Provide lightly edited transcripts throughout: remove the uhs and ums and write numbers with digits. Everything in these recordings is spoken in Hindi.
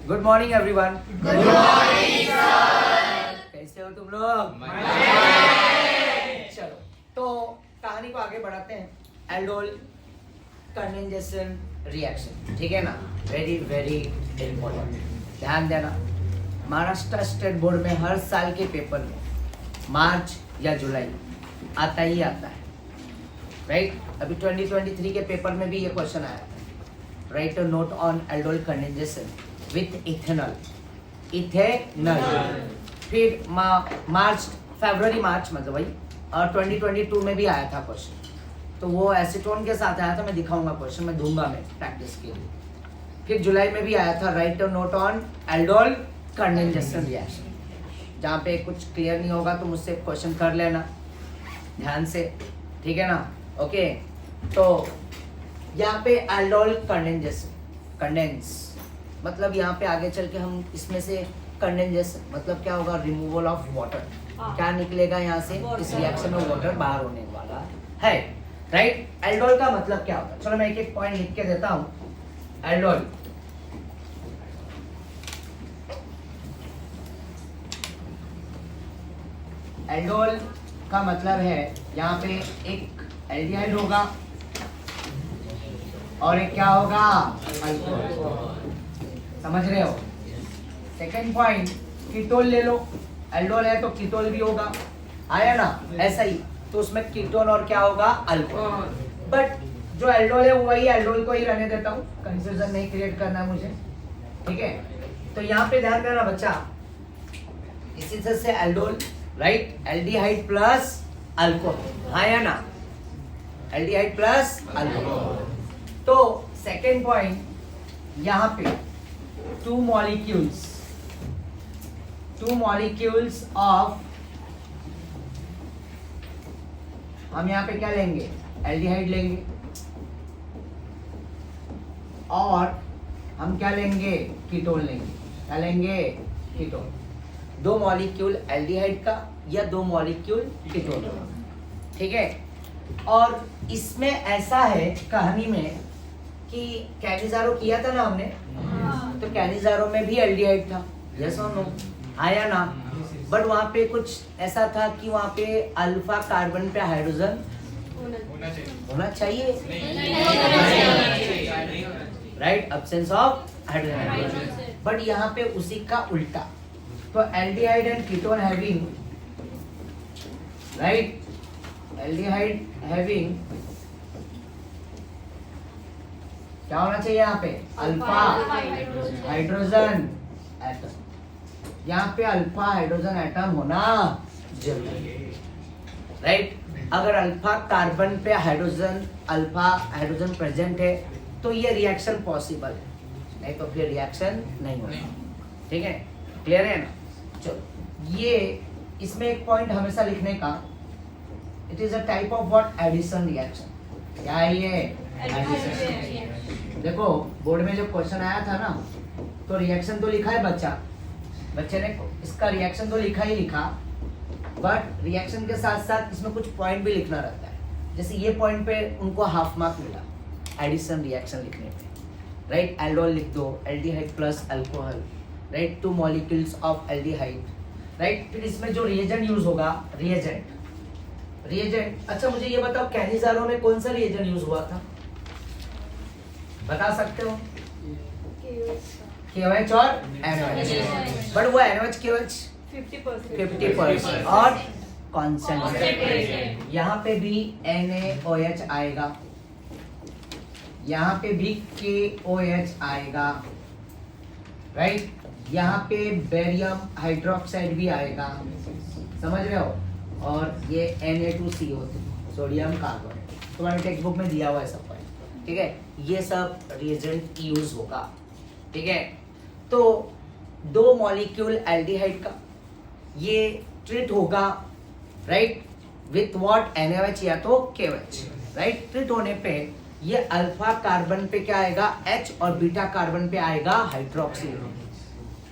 Good morning everyone. Good morning sir. कैसे हो तुम लोग? चलो तो कहानी को आगे बढ़ाते हैं। एल्डोल कंडेंसेशन रिएक्शन, ठीक है ना? वेरी वेरी इंपॉर्टेंट, ध्यान देना। महाराष्ट्र स्टेट बोर्ड में हर साल के पेपर में मार्च या जुलाई आता ही आता है, राइट? अभी 2023 के पेपर में भी ये क्वेश्चन आया था। Right a note on aldol condensation with ethanol, ethanol. फिर मार्च फरवरी मार्च मतलब वही, और 2022 में भी आया था क्वेश्चन। तो वो एसीटोन के साथ आया था, मैं दिखाऊंगा क्वेश्चन, मैं दूंगा मैं प्रैक्टिस के लिए। फिर जुलाई में भी आया था, right a note on aldol condensation reaction. जहाँ पे कुछ क्लियर नहीं होगा तो मुझसे क्वेश्चन कर लेना ध्यान से, ठीक है ना? ओके, तो यहाँ पे एल्डोल कंडेंसेशन, कंडेंस मतलब यहाँ पे आगे चल के हम इसमें से कंडेंसेशन मतलब क्या होगा? Removal of water. क्या निकलेगा यहाँ से? इस रिएक्शन में वाटर बाहर होने वाला है, राइट? एल्डोल का मतलब क्या होता है? चलो मैं एक एक पॉइंट लिख के देता हूँ। एल्डोल एल्डोल का मतलब है यहाँ पे एक एल्डिहाइड होगा और एक क्या होगा? अल्कोहल। समझ रहे हो? सेकेंड पॉइंट, कीटोन ले लो। एल्डोल है तो कीटोन भी होगा, आया ना? ऐसा ही तो उसमें कीटोन और क्या होगा? अल्कोहल। बट जो एल्डोल है वही एल्डोल को ही रहने देता हूँ, कंफ्यूजन नहीं क्रिएट करना है मुझे, ठीक है? तो यहाँ पे ध्यान देना बच्चा, इसी तरह से aldol, right? Aldehyde plus alcohol, हाँ या ना? Aldehyde plus alcohol. तो सेकेंड पॉइंट, यहाँ पे टू मॉलिक्यूल्स ऑफ, हम यहाँ पे क्या लेंगे? एल्डिहाइड लेंगे, और हम क्या लेंगे? कीटोन लेंगे। क्या लेंगे? कीटोन। दो मॉलिक्यूल एल्डिहाइड का या दो मॉलिक्यूल कीटोन का, ठीक है? और इसमें ऐसा है कहानी में कि कैनिजारो किया था ना हमने, तो कैनिजारो में भी एल्डिहाइड था, यस और नो? आया ना? बट वहाँ पे कुछ ऐसा था कि वहाँ पे अल्फा कार्बन पे हाइड्रोजन होना चाहिए, right? Absence of hydrogen. But यहाँ पे उसी का उल्टा, तो aldehyde and ketone having, right? Aldehyde having क्या होना चाहिए यहाँ पे? Alpha hydrogen atom. यहाँ पे अल्फा हाइड्रोजन एटम होना जरूरी है, राइट? अगर अल्फा कार्बन पे हाइड्रोजन, अल्फा हाइड्रोजन प्रेजेंट है तो ये रिएक्शन पॉसिबल है, नहीं तो फिर रिएक्शन नहीं होगा, ठीक है? क्लियर है ना? चलो, ये इसमें एक पॉइंट हमेशा लिखने का, it is a type of what? Addition reaction. क्या है ये? एडिशन। देखो बोर्ड में जब क्वेश्चन आया था ना, तो रिएक्शन तो लिखा है बच्चे ने इसका रिएक्शन तो लिखा ही लिखा, बट रिएक्शन के साथ साथ इसमें कुछ पॉइंट भी लिखना रहता है। जैसे ये पॉइंट पे उनको हाफ मार्क मिला एडिशन रिएक्शन लिखने पे, राइट? एल्डोल लिख दो, aldehyde plus alcohol, right? Two molecules of aldehyde, right? फिर इसमें जो रिएजेंट यूज होगा, रिएजेंट। अच्छा मुझे ये बताओ, कैनिजारो में कौन सा रिएजेंट यूज हुआ था? बता सकते हो? KOH और NOH। बट वो NOH KOH 50% और कॉन्सेंट्रेट। यहाँ पे भी NaOH आएगा, यहाँ पे भी KOH आएगा, राइट? यहाँ पे बेरियम हाइड्रोक्साइड भी आएगा, समझ रहे हो? और ये Na2CO, सोडियम कार्बोनेट। तुम्हारे टेक्स्ट बुक में दिया हुआ है सब पॉइंट, ठीक है? ये सब रिएजेंट यूज होगा, ठीक है? तो दो मॉलिक्यूल एल्डिहाइड का ये ट्रीट होगा, राइट? With what? NaOH या तो KOH, राइट? ट्रीट होने पे ये अल्फा कार्बन पे क्या आएगा? H, और बीटा कार्बन पे आएगा हाइड्रोक्सिल,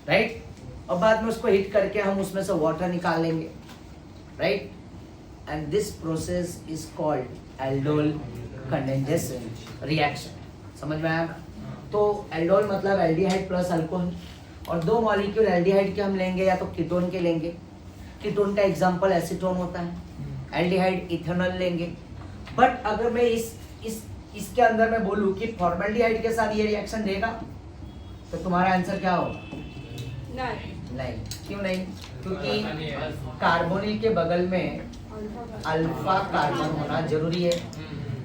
राइट? और बाद में उसको हिट करके हम उसमें से वाटर निकाल लेंगे, right? And this process is called aldol condensation reaction. समझ में आया ना? तो एल्डोल मतलब एल्डिहाइड प्लस अल्कोहल, और दो मॉलिक्यूल एल्डिहाइड के हम लेंगे या तो कीटोन के लेंगे। कीटोन का एग्जांपल एसीटोन होता है, एल्डिहाइड इथेनॉल लेंगे। बट अगर मैं इसके अंदर मैं बोलूं कि फॉर्मल्डिहाइड के साथ ये रिएक्शन देगा, तो तुम्हारा आंसर क्या होगा? नहीं। क्यों नहीं? क्योंकि कार्बोनिल के बगल में अल्फा कार्बन होना जरूरी है,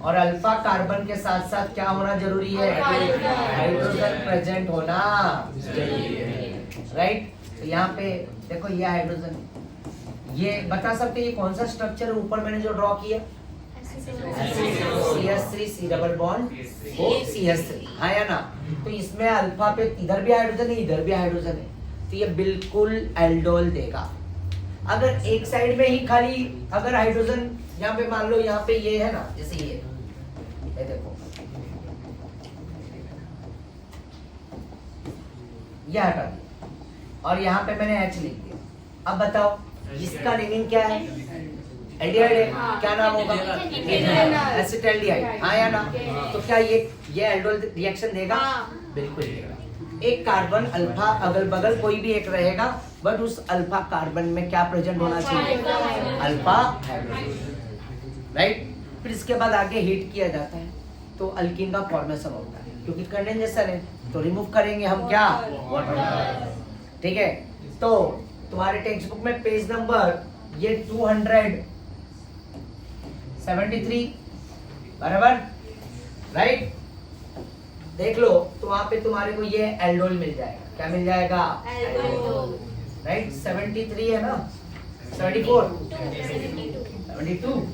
और अल्फा कार्बन के साथ साथ क्या होना जरूरी है? हाइड्रोजन प्रेजेंट होना जरूरी है, राइट? तो यहाँ पे देखो ये हाइड्रोजन, ये बता सकते हैं ये कौन सा स्ट्रक्चर है? ऊपर मैंने जो ड्रॉ किया CH3 C double bond O CH3, हाँ या ना? तो इसमें अल्फा पे इधर भी हाइड्रोजन है, इधर भी हाइड्रोजन है, तो ये बिल्कुल एल्डोल देगा। अगर एक साइड में ही खाली अगर हाइड्रोजन यहाँ पे मान लो यहाँ पे ये है ना, जैसे ये देखो ये हटा दिया और यहाँ पे मैंने H लिख दिया। अब बताओ इसका नेमिंग क्या है? एल्डिहाइड है, क्या नाम होगा? एसिटाल्डिहाइड, हाँ या ना? तो क्या ये एल्डोल रिएक्शन देगा? बिल्कुल देगा। एक कार्बन अल्फा अगल बगल कोई भी एक रहेगा, बट उस अल्फा कार्बन में क्या प्रेजेंट होना चाहिए? Alpha hydrogen, right? फिर इसके बाद आगे हीट किया जाता है तो अल्कीन का फॉर्मेशन होता है, क्योंकि कंडेंसेशन है तो रिमूव करेंगे हम क्या? वाटर, ठीक है? तो तुम्हारे टेक्स्ट बुक में पेज नंबर ये 273 बराबर, राइट? देख लो तो वहां पे तुम्हारे को ये एल्डोल मिल जाएगा। क्या मिल जाएगा? Aldol, right? 73 है ना? 74 72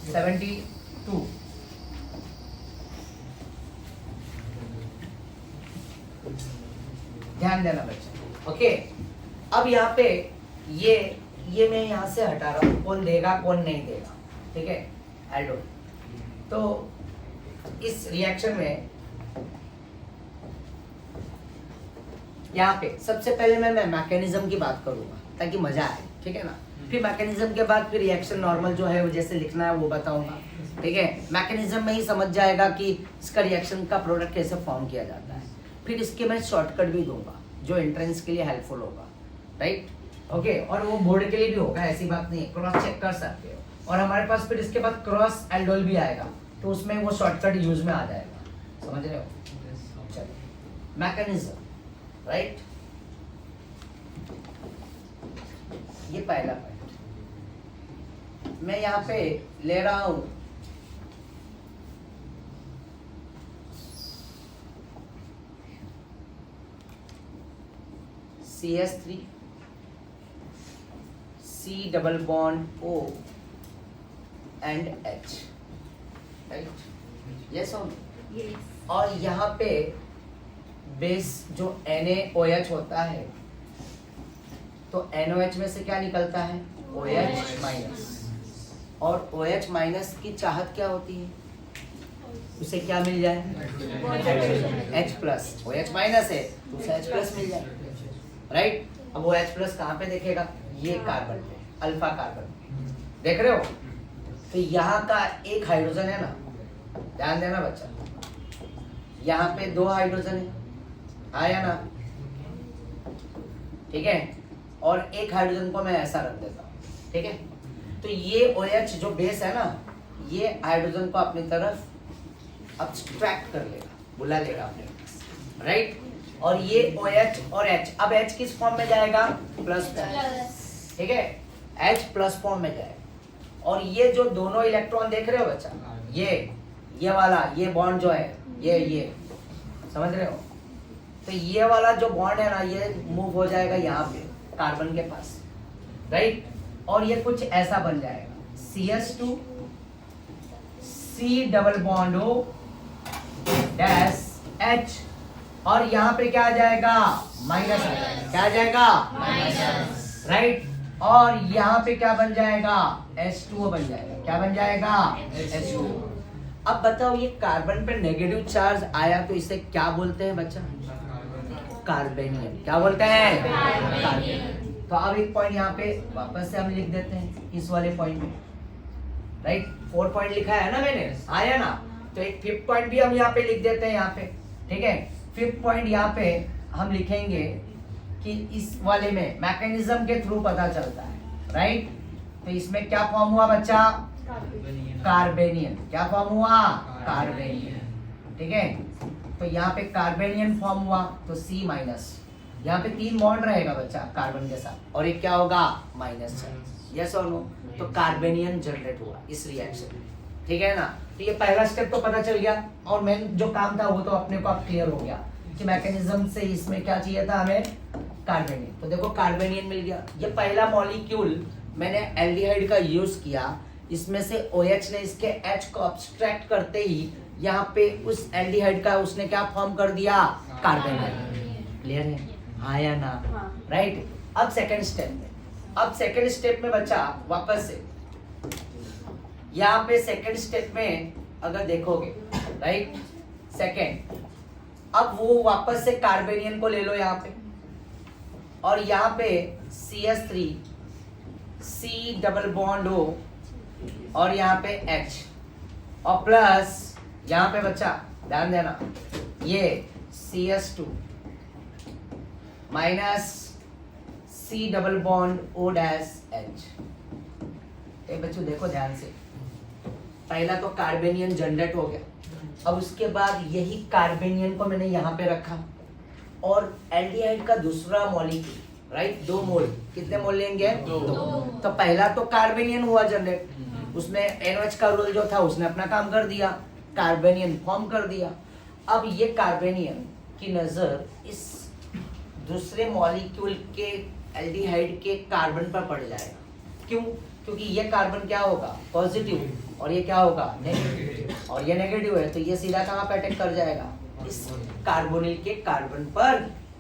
72 ध्यान देना बच्चा, ओके? अब यहाँ पे ये मैं यहाँ से हटा रहा हूँ, कौन देगा कौन नहीं देगा, ठीक है? एल्डोल। तो इस रिएक्शन में यहाँ पे सबसे पहले मैं मैकेनिज्म की बात करूंगा ताकि मजा आए, ठीक है ना? फिर मैकेनिज्म के बाद फिर रिएक्शन नॉर्मल जो है वो जैसे लिखना है वो बताऊंगा, ठीक है? मैकेनिज्म में ही समझ जाएगा कि इसका रिएक्शन का प्रोडक्ट कैसे फॉर्म किया जाता है। फिर इसके मैं शॉर्टकट भी दूंगा जो एंट्रेंस के लिए हेल्पफुल होगा, राइट? ओके, और वो बोर्ड के लिए भी होगा, ऐसी बात नहीं है, क्रॉस चेक कर सकते हो। और हमारे पास फिर इसके बाद क्रॉस एल्डोल भी आएगा, तो उसमें वो शॉर्टकट यूज में आ जाएगा, समझ रहे हो? चलो, मैकेनिज्म, राइट? ये पहला पॉइंट मैं यहाँ पे ले रहा हूं CH3 C double bond O and H, right? Yes और और यहाँ पे बेस जो NaOH होता है, तो NOH में से क्या निकलता है? OH माइनस, और OH माइनस की चाहत क्या होती है? उसे क्या मिल जाए? H plus. OH माइनस है तो उसे H प्लस मिल जाए, राइट? अब वो H प्लस कहाँ पे देखेगा? ये कार्बन पे, अल्फा कार्बन, देख रहे हो? तो यहाँ का एक हाइड्रोजन है ना, ध्यान देना बच्चा, यहाँ पे दो हाइड्रोजन है, आया ना? ठीक है? और एक हाइड्रोजन को मैं ऐसा रख देता हूँ, ठीक है? तो ये OH जो बेस है ना, ये हाइड्रोजन को अपनी तरफ अब्स्ट्रैक्ट कर लेगा, बुला लेगा अपने पास, राइट? और ये OH और H, अब H किस फॉर्म में जाएगा? प्लस, ठीक है? H प्लस फॉर्म में जाएगा। और ये जो दोनों इलेक्ट्रॉन देख रहे हो बच्चा, ये वाला ये बॉन्ड जो है, ये समझ रहे हो? तो ये वाला जो बॉन्ड है ना, ये मूव हो जाएगा यहाँ पे कार्बन के पास, राइट? और ये कुछ ऐसा बन जाएगा CH2 C double bond O dash H, और यहाँ पे क्या आ जाएगा? माइनस आ जाएगा। क्या आ जाएगा? Minus, right? और यहाँ पे क्या बन जाएगा? H2O बन जाएगा। क्या बन जाएगा? H2O। अब बताओ ये कार्बन पे नेगेटिव चार्ज आया तो इसे क्या बोलते हैं बच्चा? कार्बेनियम। क्या बोलते हैं? कार्बेनियम। तो अब एक पॉइंट यहाँ पे वापस से हम लिख देते हैं इस वाले पॉइंट में, राइट? 4 पॉइंट लिखा है ना मैंने, आया ना? तो एक फिफ्थ पॉइंट भी हम यहाँ पे लिख देते हैं यहाँ पे, ठीक है। फिफ्थ पॉइंट यहाँ पे हम लिखेंगे कि इस वाले में मैकेनिज्म के थ्रू पता चलता है, राइट। तो इसमें क्या फॉर्म हुआ बच्चा? कार्बेनियन। क्या फॉर्म हुआ? कार्बेनियन, ठीक है। तो यहाँ पे कार्बेनियन फॉर्म हुआ तो C माइनस, यहाँ पे 3 बॉन्ड रहेगा बच्चा कार्बन के साथ, और एक क्या होगा? माइनस। यस और नो? तो कार्बेनियन जनरेट हुआ इस रिएक्शन, ठीक है ना। तो ये पहला स्टेप तो पता चल गया, और मेन जो काम था वो तो अपने को अब क्लियर हो गया कि मैकेनिज्म से इसमें क्या चाहिए था हमें? कार्बेनियन। तो देखो कार्बेनियन मिल गया। ये पहला मॉलिक्यूल मैंने एल्डिहाइड का यूज किया, इसमें से OH ने इसके H को अब्स्ट्रैक्ट करते ही यहाँ पे उस एल्डिहाइड का उसने क्या फॉर्म कर दिया? कार्बेनियन। क्लियर है? हाँ या ना? राइट। अब सेकंड स्टेप में, अब सेकंड स्टेप में बच्चा वापस से यहाँ पे सेकंड स्टेप में अगर देखोगे, राइट, सेकंड, अब वो वापस से कार्बेनियन को ले लो यहाँ पे, और यहाँ पे CH3 C double bond O और यहाँ पे H, और प्लस यहाँ पे बच्चा ध्यान देना ये CH2 minus C double bond O dash H। बच्चों देखो ध्यान से, पहला तो कार्बेनियन जनरेट हो गया, अब उसके बाद यही कार्बेनियन को मैंने यहाँ पे रखा, और एल्डिहाइड का दूसरा मॉलिक्यूल, राइट, 2 मोल, कितने मोल लेंगे? 2। तो पहला तो कार्बेनियन हुआ जनरेट, उसमें NOH का रोल जो था उसने अपना काम कर दिया, कार्बेनियन फॉर्म कर दिया। अब ये कार्बेनियन की नजर इस दूसरे मॉलिक्यूल के एल्डिहाइड के कार्बन पर पड़ जाएगा। क्यों? क्योंकि ये कार्बन क्या होगा? पॉजिटिव, और ये क्या होगा? नेगेटिव, और ये नेगेटिव है, तो ये सीधा कहाँ पे अटैक कर जाएगा? इस कार्बोनिल के कार्बन पर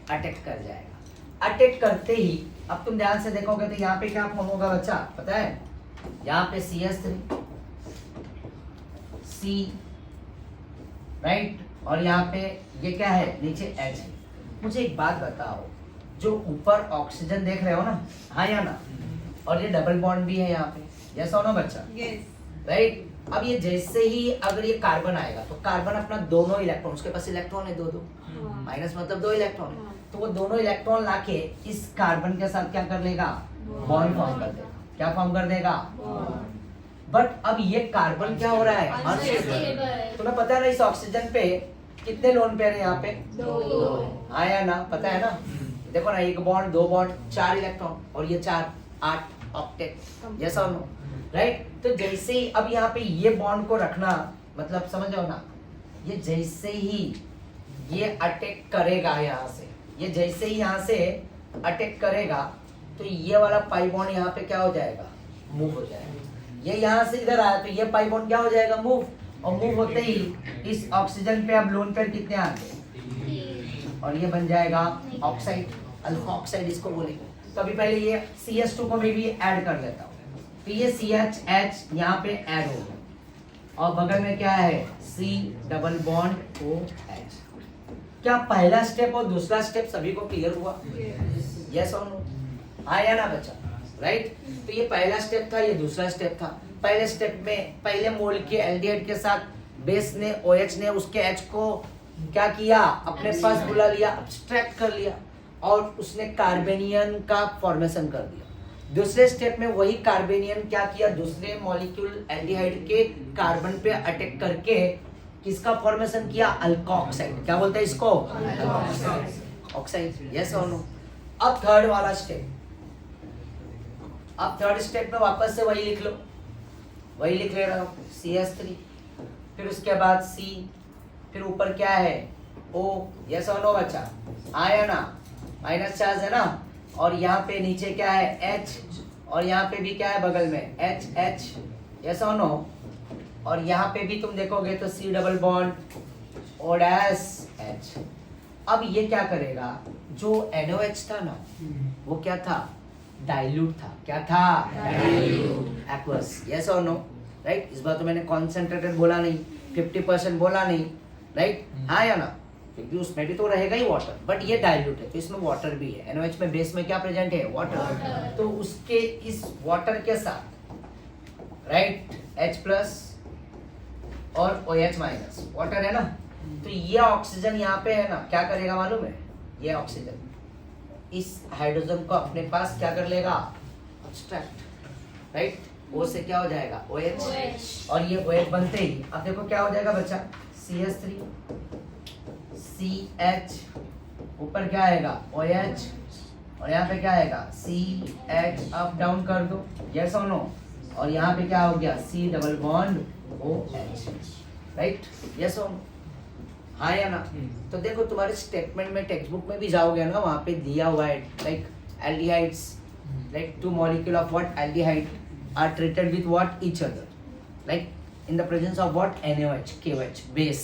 अटैक कर जाएगा। अटैक करते ही अब तुम ध्यान से देखोगे तो यहाँ पे क्या फॉर्म होगा बच्चा? पता है? यहाँ पे CH3 C, राइट, और यहाँ पे ये क्या है? नीचे H। मुझे एक बात बताओ, जो ऊपर ऑक्सीजन देख रहे हो ना, हाँ या ना, और ये डबल बॉन्ड भी है यहाँ पे, यस और नो बच्चा? यस। राइट। अब ये जैसे ही अगर ये कार्बन आएगा तो कार्बन अपना दोनों इलेक्ट्रॉन, उसके पास इलेक्ट्रॉन है 2 माइनस मतलब 2 इलेक्ट्रॉन है, तो वो दोनों इलेक्ट्रॉन लाके इस कार्बन के साथ क्या कर लेगा? बॉन्ड फॉर्म कर देगा। क्या फॉर्म कर देगा? बट अब ये कार्बन क्या हो रहा है? अनस्टेबल। तुम्हें पता है ना इस ऑक्सीजन पे कितने लोन पेयर है यहाँ पे? 2। हाँ या ना? पता है ना? देखो ना, 1 बॉन्ड 2 बॉन्ड 4 इलेक्ट्रॉन, और ये 4 8 ऑक्टेट, यस और नो? राइट। तो जैसे ही अब यहाँ पे ये बॉन्ड को रखना, मतलब समझ आओ ना, ये जैसे ही ये अटैक करेगा यहाँ से, ये जैसे ही यहाँ से अटैक करेगा तो ये वाला पाई बॉन्ड यहाँ पे क्या हो जाएगा? मूव हो जाएगा। ये यहाँ से इधर आया तो ये पाई बॉन्ड क्या हो जाएगा? मूव, और मूव होते ही इस ऑक्सीजन पे अब लोन पेयर कितने आ गए? और ये बन जाएगा ऑक्साइड, अल्फा ऑक्साइड इसको बोलेंगे। तो अभी पहले ये CH2 को मैं भी ऐड कर लेता हूँ, तो ये CH यहाँ पे ऐड हो गया, और बगल में क्या है? C double bond OH। क्या पहला स्टेप और दूसरा स्टेप सभी को क्लियर हुआ? यस और नो? हाँ या ना बच्चा? राइट। तो ये पहला स्टेप था, ये दूसरा स्टेप था। पहले स्टेप में पहले मोल के एल्डिहाइड के साथ बेस ने OH ने उसके H को क्या किया? अपने पास बुला लिया, अब्स्ट्रैक्ट कर लिया, और उसने कार्बेनियन का फॉर्मेशन कर दिया। दूसरे स्टेप में वही कार्बेनियन क्या किया? दूसरे मॉलिक्यूल एल्डिहाइड के कार्बन पे अटैक करके किसका फॉर्मेशन किया? अल्कोक्साइड। क्या बोलते हैं इसको? ऑक्साइड, यस और नो? अब थर्ड वाला स्टेप, अब थर्ड स्टेप में वापस से वही लिख लो, वही लिख ले रहा हूँ, CH3, फिर उसके बाद C, फिर ऊपर क्या है? O, यस और नो बच्चा? आया ना? माइनस चार्ज है ना, और यहाँ पे नीचे क्या है? H, और यहाँ पे भी क्या है बगल में? H, यस और नो? और यहाँ पे भी तुम देखोगे तो C double bond O dash H। अब ये क्या करेगा? जो NOH था ना, वो क्या था? डाइल्यूट था। क्या था? डाइल्यूट, एक्वस, यस और नो? राइट। इस बार तो मैंने कॉन्सेंट्रेटेड बोला नहीं, 50% बोला नहीं, राइट? हाँ या ना? क्योंकि उसमें भी तो रहेगा ही वाटर, बट ये डाइल्यूट है तो इसमें वाटर भी है। NOH में बेस में क्या प्रेजेंट है? वाटर। तो उसके इस वाटर के साथ, राइट, H प्लस और OH माइनस, वाटर है ना। तो ये ऑक्सीजन यहाँ पे है ना, क्या करेगा मालूम है, ये ऑक्सीजन इस हाइड्रोजन को अपने पास क्या कर लेगा, सब्सट्रैक्ट, राइट। O से क्या हो जाएगा, OH, और ये OH बनते ही अब देखो क्या हो जाएगा बच्चा, CH3 CH, ऊपर क्या आएगा OH, और यहाँ पे क्या आएगा CH, अप डाउन कर दो, यस और नो, और यहाँ पे क्या हो गया C double bond OH, right, yes और नो, हाँ या ना। तो देखो तुम्हारे स्टेटमेंट में टेक्स्ट बुक में भी जाओगे ना, वहाँ पे दिया हुआ है like aldehydes, like 2 molecule of what aldehyde are treated with what each other, like in the presence of what NaOH KOH base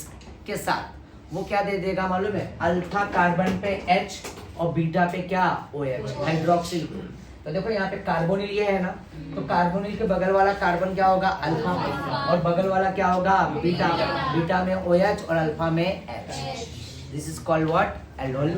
के साथ, वो क्या दे देगा मालूम है, अल्फा कार्बन पे H और बीटा पे क्या OH, हाइड्रोक्सिल। तो देखो यहाँ पे कार्बोनिल ये है ना, तो कार्बोनिल के बगल वाला कार्बन क्या होगा, अल्फा में, और बगल वाला क्या होगा, बीटा, बीटा में OH और अल्फा में H। This is called what, aldol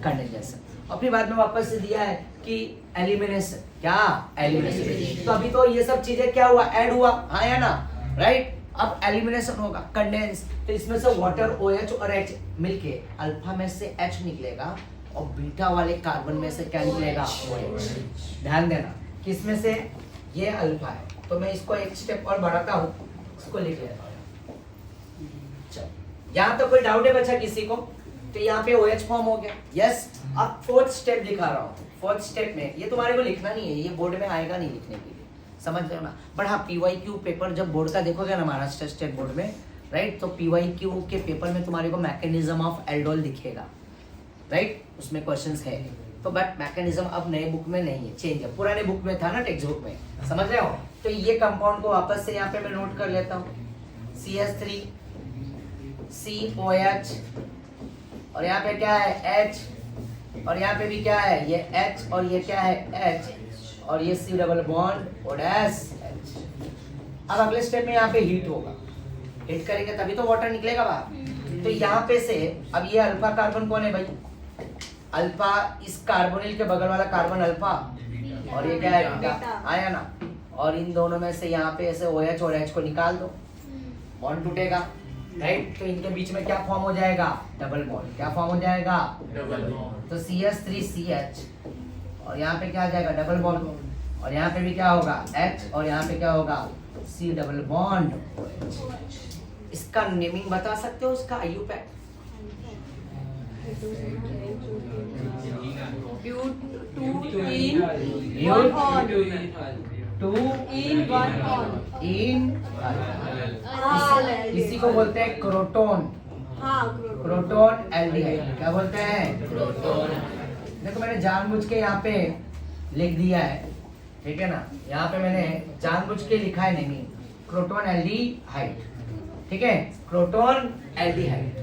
condensation. और फिर बाद में वापस से दिया है कि एलिमिनेशन, क्या एलिमिनेशन। तो अभी तो ये सब चीजें क्या हुआ, ऐड हुआ, हाँ या ना, राइट। अब एलिमिनेशन होगा, कंडेंस, तो इसमें से वाटर OH और H मिलके अल्फा में से H निकलेगा और बीटा वाले कार्बन में से क्या निकलेगा, OH। ध्यान देना किसमें से, ये अल्फा है, तो मैं इसको एक स्टेप और बढ़ाता हूँ, इसको लिख लेता हूँ। चलो यहाँ तो कोई डाउट है बच्चा किसी को, तो यहाँ पे OH फॉर्म हो गया, यस। अब फोर्थ स्टेप दिखा रहा हूँ, फोर्थ स्टेप में ये तुम्हारे को लिखना नहीं है, ये बोर्ड में आएगा नहीं लिखने के लिए, समझ रहे हो ना। बट हाँ PYQ पेपर जब बोर्ड का देखोगे ना, महाराष्ट्र स्टेट बोर्ड में, राइट, तो PYQ के पेपर में तुम्हारे को मैकेनिज्म ऑफ एल्डोल दिखेगा, राइट, उसमें क्वेश्चंस है। तो बट मैकेनिज्म अब नए बुक में नहीं है, चेंज है, पुराने बुक में था ना, टेक्स्ट बुक में, समझ रहे हो। तो ये कंपाउंड को वापस से यहाँ पे मैं नोट कर लेता हूँ, CH3 COH, और यहाँ पे क्या है H, और यहाँ पे भी क्या है, ये H, और ये क्या है H, और ये C डबल बॉन्ड और H। अब अगले स्टेप में यहाँ पे हीट होगा, हीट करेंगे तभी तो वाटर निकलेगा बाहर। तो यहाँ पे से अब ये अल्फा कार्बन कौन है भाई, अल्फा, इस कार्बोनिल के बगल वाला कार्बन अल्फा, और ये क्या है बीटा, आया ना। और इन दोनों में से यहाँ पे ऐसे OH और H को निकाल दो, बॉन्ड टूटेगा, राइट। तो इनके बीच में क्या फॉर्म हो जाएगा, डबल बॉन्ड, क्या फॉर्म हो जाएगा, डबल बॉन्ड। तो CH3 CH, और यहाँ पे क्या आ जाएगा, डबल बॉन्ड, और यहाँ पे भी क्या होगा H, और यहाँ पे क्या होगा C डबल बॉन्ड OH। इसका नेमिंग बता सकते हो उसका, IUPAC, इसी को बोलते हैं क्रोटोन, क्रोटोन एल्डिहाइड, क्या बोलते हैं, क्रोटोन। देखो मैंने जानबूझ के यहाँ पे लिख दिया है, ठीक है ना, यहाँ पे मैंने जानबूझ के लिखा है नेमिंग, क्रोटोन एल्डिहाइड, ठीक है, क्रोटोन एल्डिहाइड।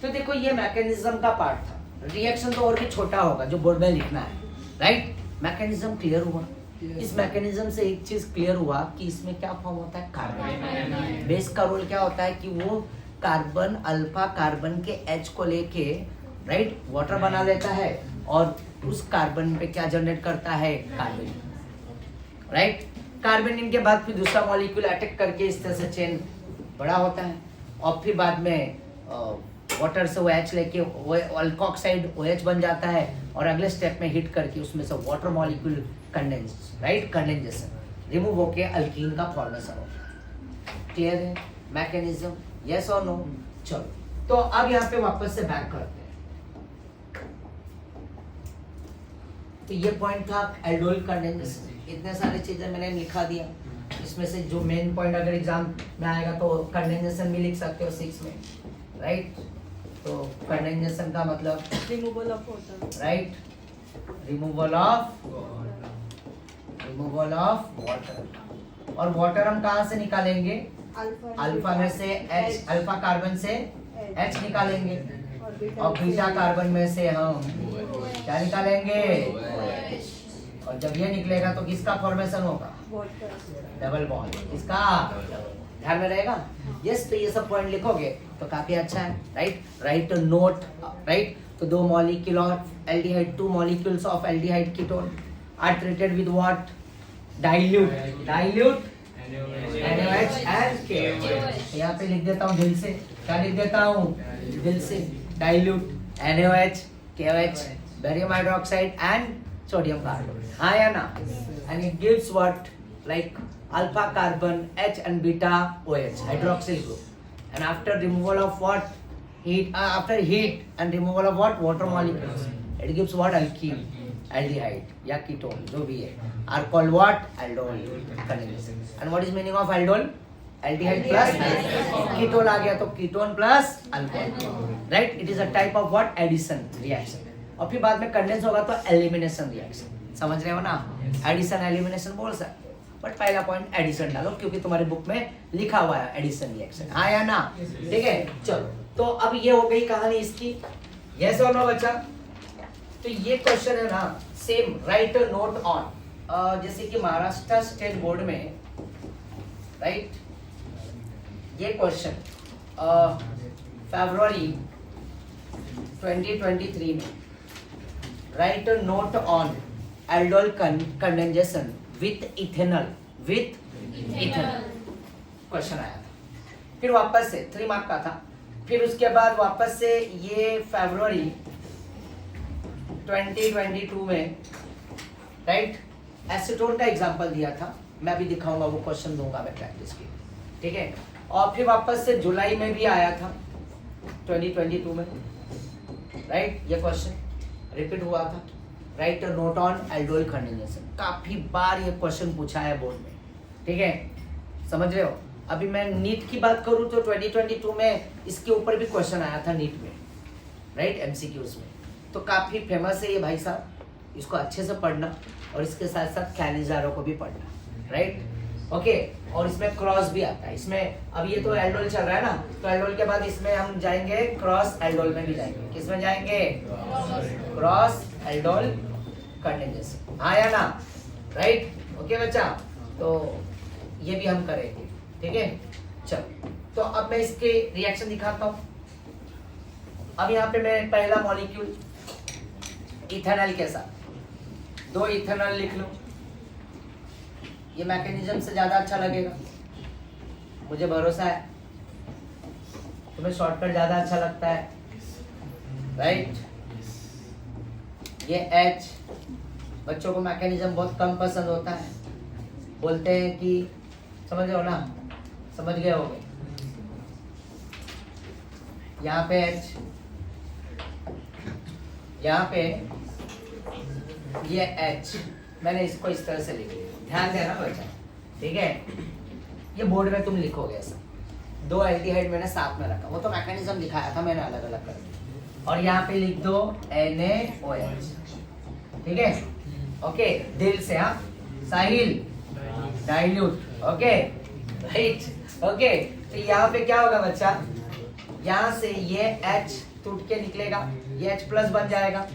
तो देखो ये मैकेनिज्म का पार्ट था, रिएक्शन तो और भी छोटा होगा जो बोर्ड में लिखना है, राइट। मैकेनिज्म क्लियर हुआ, इस मैकेनिज्म से एक चीज क्लियर हुआ कि इसमें क्या फॉर्म होता है, कार्बन। बेस का रोल क्या होता है कि वो कार्बन, अल्फा कार्बन के H को लेके, राइट, वाटर बना लेता है, और उस कार्बन पे क्या जनरेट करता है, कार्बन, राइट। कार्बन के बाद फिर दूसरा मॉलिक्यूल अटैक करके इस तरह से चेन बड़ा होता है, और फिर बाद में वाटर से OH लेके अल्कोक्साइड OH बन जाता है, और अगले स्टेप में हिट करके उसमें से water molecule condense, right, condensation, remove होके अल्कीन का फॉर्मेशन होता है। क्लियर है मैकेनिज्म, यस और नो। चलो तो अब यहाँ पे वापस से बैक करते हैं। तो ये पॉइंट था एल्डोल कंडेंसेशन, इतने सारी चीजें मैंने लिखा दिया, इसमें से जो मेन पॉइंट अगर एग्जाम में आएगा तो कंडेंसेशन भी लिख सकते हो 6 में, राइट। तो कंडेंसेशन का मतलब removal of water, right, removal of water. और वाटर हम कहाँ से निकालेंगे, अल्फा में से H, अल्फा कार्बन से H निकालेंगे, और बीटा कार्बन में से हम क्या निकालेंगे, और जब ये निकलेगा तो किसका फॉर्मेशन होगा, डबल बॉन्ड, किसका, ध्यान में रहेगा, यस। तो ये सब पॉइंट लिखोगे तो काफी अच्छा है, राइट। Right note, right. तो 2 molecule of aldehyde, 2 molecules of aldehyde ketone are treated with what, dilute NaOH and KOH। यहाँ पे लिख देता हूँ दिल से, क्या लिख देता हूँ दिल से, dilute NaOH KOH barium hydroxide and sodium carbon, हाँ या ना, and it gives what like alpha carbon H and beta OH hydroxyl group, and after removal of what heat, after heat and removal of what water molecules, it gives what alkene aldehyde या कीटोन जो भी है are called what aldol condensation। and what is meaning of aldol, aldehyde plus ketone आ गया तो ketone plus alcohol, right, it is a type of what addition reaction, और फिर बाद में कंडेंस होगा तो एलिमिनेशन रिएक्शन, समझ रहे हो ना, एडिशन एलिमिनेशन बोल सकते हो, बट पहला पॉइंट एडिशन डालो क्योंकि तुम्हारे बुक में लिखा हुआ है एडिशन रिएक्शन, हाँ या ना, ठीक है। चलो तो अब ये हो गई कहानी इसकी, यस और नो बच्चा। तो ये क्वेश्चन है ना सेम, राइट नोट ऑन, जैसे कि महाराष्ट्र स्टेट बोर्ड में, राइट, ये क्वेश्चन फरवरी 2023 में, right note on aldol condensation with ethanol, question आया था, फिर वापस से 3 मार्क का था, फिर उसके बाद वापस से ये फरवरी 2022 में, राइट, एसीटोन का एग्जांपल दिया था, मैं अभी दिखाऊंगा वो क्वेश्चन दूंगा मैं प्रैक्टिस की, ठीक है, और फिर वापस से जुलाई में भी आया था 2022 में, राइट, ये क्वेश्चन रिपीट हुआ था, right note on aldol condensation, काफी बार ये क्वेश्चन पूछा है बोर्ड में, ठीक है, समझ रहे हो। अभी मैं नीट की बात करूं तो 2022 में इसके ऊपर भी क्वेश्चन आया था नीट में, राइट, एमसीक्यूज में, तो काफी फेमस है ये भाई साहब, इसको अच्छे से पढ़ना और इसके साथ साथ कैलिजारो को भी पढ़ना, राइट, ओके, और इसमें क्रॉस भी आता है, इसमें अब ये तो एल्डोल चल रहा है ना, तो एल्डोल के बाद इसमें हम जाएंगे क्रॉस एल्डोल में भी जाएंगे, किसमें जाएंगे, क्रॉस एल्डोल कंडेंसेशन, हाँ या ना, राइट, ओके बच्चा, तो ये भी हम करेंगे, ठीक है। चलो तो अब मैं इसके रिएक्शन दिखाता हूँ। अब यहाँ पे मैं पहला मॉलिक्यूल इथेनॉल के साथ 2 इथेनॉल लिख लूं, ये मैकेनिज्म से ज्यादा अच्छा लगेगा, मुझे भरोसा है, तुम्हें शॉर्टकट ज्यादा अच्छा लगता है, राइट, ये H, बच्चों को मैकेनिज्म बहुत कम पसंद होता है, बोलते हैं कि, समझ रहे हो ना, समझ गए होगे, यहाँ पे H, यहाँ पे ये H, मैंने इसको इस तरह से लिख लिया, ध्यान देना बच्चा, ठीक है, ये बोर्ड में तुम लिखोगे ऐसा, 2 एल्डिहाइड मैंने साथ में रखा, वो तो मैकेनिज्म दिखाया था मैंने अलग अलग करके, और यहाँ पे लिख दो NaOH, ठीक है, ओके, दिल से, हाँ, साहिल डाइल्यूट, ओके, राइट, ओके, तो यहाँ पे क्या होगा बच्चा, यहाँ से ये H टूट के निकलेगा, ये H प्लस बन जाएगा,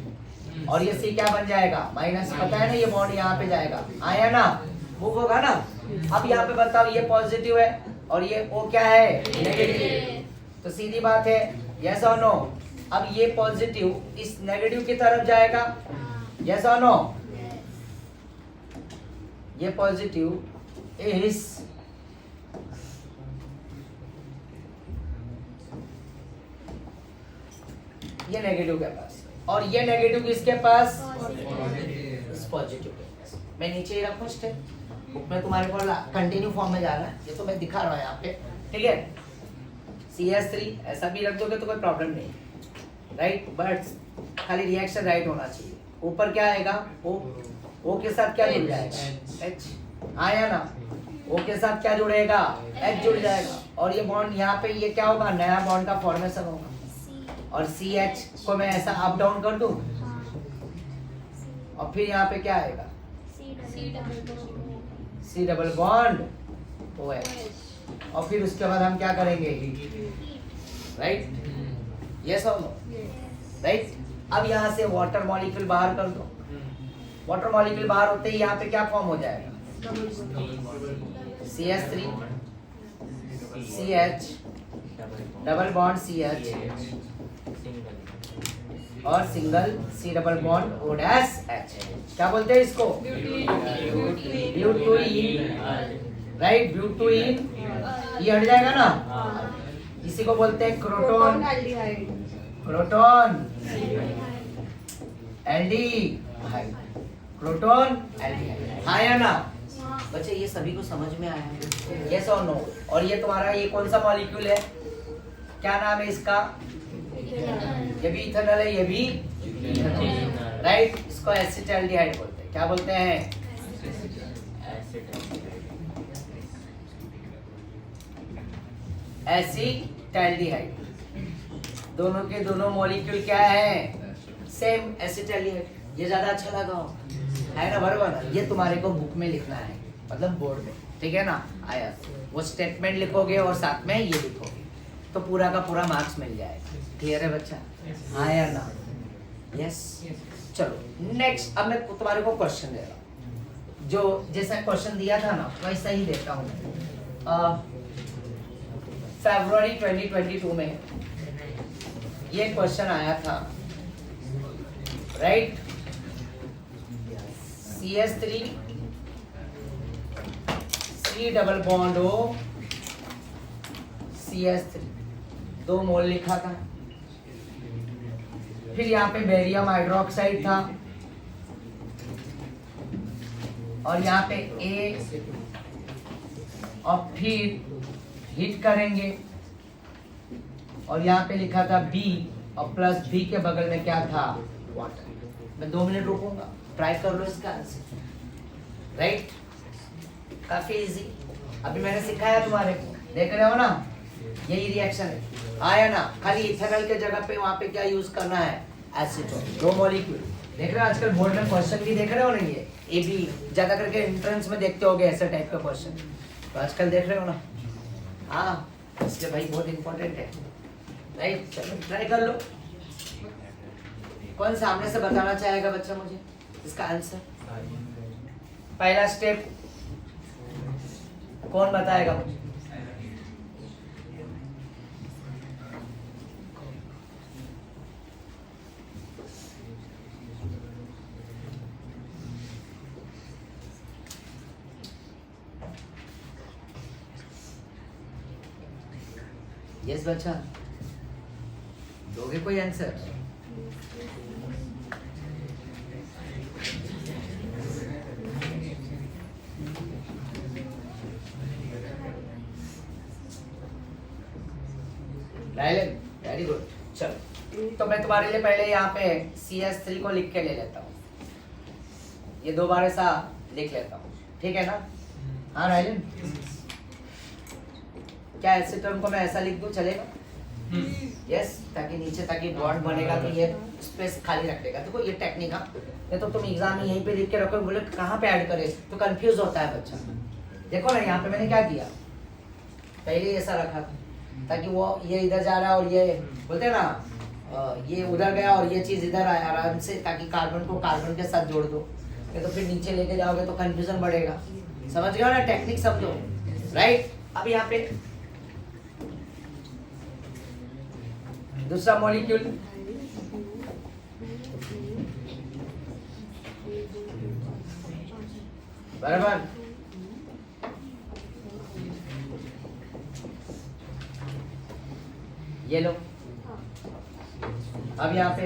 और ये C क्या बन जाएगा, माइनस, पता है ना, ये बॉन्ड यहाँ पे जाएगा, आया ना, मूव होगा ना। अब यहाँ पे बताओ ये पॉजिटिव है और ये O क्या है, नेगेटिव, तो सीधी बात है, यस और नो, अब ये पॉजिटिव इस नेगेटिव की तरफ जाएगा, यस और नो, ये पॉजिटिव इस ये नेगेटिव के पास, और ये नेगेटिव किसके पास, इस पॉजिटिव के पास। मैं नीचे ही रखूं स्टेप, बुक में तुम्हारे को कंटिन्यू फॉर्म में जा रहा है, ये तो मैं दिखा रहा हूँ यहाँ पे, ठीक है, CS3 ऐसा भी रख दोगे तो कोई प्रॉब्लम नहीं, राइट, बट खाली रिएक्शन राइट होना चाहिए। ऊपर क्या आएगा, O के साथ क्या जुड़ जाएगा, H, आया ना, O के साथ क्या जुड़ेगा, H जुड़ जाएगा, और ये बॉन्ड यहाँ पे ये क्या होगा, नया बॉन्ड का फॉर्मेशन होगा, और CH को मैं ऐसा अप डाउन कर दूं, और फिर यहाँ पे क्या आएगा, C डबल बॉन्ड OH, और फिर उसके बाद हम क्या करेंगे, राइट, यस और नो, राइट। अब यहाँ से वाटर मॉलिक्यूल बाहर कर दो, वाटर मॉलिक्यूल बाहर होते ही यहाँ पे क्या फॉर्म हो जाएगा, CH3 CH double bond CH और single C double bond O dash H, क्या बोलते हैं इसको, ब्यूटीन, राइट, ब्यूटोइन ये हट जाएगा ना, इसी को बोलते हैं croton, croton aldehyde, croton aldehyde, हाँ या ना बच्चे? ये सभी को समझ में आया? यस और नो? और ये तुम्हारा ये कौन सा मॉलिक्यूल है, क्या नाम है इसका? ये भी इथेनॉल है, ये भी राइट, इसको एसिटाल्डिहाइड बोलते हैं। क्या बोलते हैं? एसिटाल्डिहाइड। दोनों के दोनों मॉलिक्यूल क्या है? Same, acetaldehyde. ये ज्यादा अच्छा लगा है ना, बराबर? ये तुम्हारे को बुक में लिखना है, मतलब बोर्ड में, ठीक है ना? आया वो स्टेटमेंट लिखोगे और साथ में ये लिखोगे तो पूरा का पूरा मार्क्स मिल जाएगा। क्लियर है बच्चा? हाँ या ना? यस। चलो नेक्स्ट, अब मैं तुम्हारे को क्वेश्चन दे रहा हूँ, जो जैसा क्वेश्चन दिया था ना वैसा ही देता हूँ। फरवरी 2022 में ये क्वेश्चन आया था, right? CH3 C double bond O CH3 2 मोल लिखा था। फिर यहाँ पे बेरियम हाइड्रोक्साइड था और यहाँ पे A, और फिर हीट करेंगे और यहाँ पे लिखा था B, और प्लस B के बगल में क्या था? वाटर। मैं 2 मिनट रुकूंगा, ट्राई कर लो इसका आंसर, राइट? काफी इजी, अभी मैंने सिखाया तुम्हारे को, देख रहे हो ना? यही रिएक्शन है, आया ना? खाली इथेनॉल के जगह पे वहां पे क्या यूज करना है? एसीटोन। 2 मॉलिक्यूल देख रहे हो, आजकल बोर्ड में क्वेश्चन भी देख रहे हो ना, ये भी ज्यादा करके एंट्रेंस में देखते होगे ऐसे टाइप का क्वेश्चन, तो आजकल देख रहे हो ना? हाँ, इसलिए भाई बहुत इंपॉर्टेंट है, राइट? चलो ट्राई कर लो। कौन सामने से बताना चाहेगा बच्चा मुझे इसका आंसर? पहला स्टेप कौन बताएगा मुझे? यस बच्चा, दोगे कोई आंसर? Very good. चलो तो मैं तुम्हारे लिए पहले यहाँ पे CH3 को लिख के ले लेता हूँ, ये 2 बार ऐसा लिख लेता हूँ, ठीक है ना? हाँ राइलन, क्या एसीटोन को मैं ऐसा लिख दूं, चलेगा? यस, ताकि नीचे ताकि बॉन्ड बनेगा तो ये स्पेस खाली रखेगा। देखो ये टेक्निक, हाँ, ये तो तुम एग्जाम में यहीं पे लिख के रखो, बोले कहाँ पे ऐड करे तो कंफ्यूज होता है बच्चा। देखो ना यहाँ पे मैंने क्या किया, पहले ऐसा रखा था ताकि वो ये इधर जा रहा है और ये बोलते हैं ना, ये उधर गया और ये चीज इधर आया आराम से, ताकि कार्बन को कार्बन के साथ जोड़ दो। ये तो फिर नीचे लेके जाओगे तो कंफ्यूजन बढ़ेगा। समझ गए ना? टेक्निक समझो, राइट? अब यहाँ पे दूसरा मॉलिक्यूल, बराबर? ये लो, अब यहाँ पे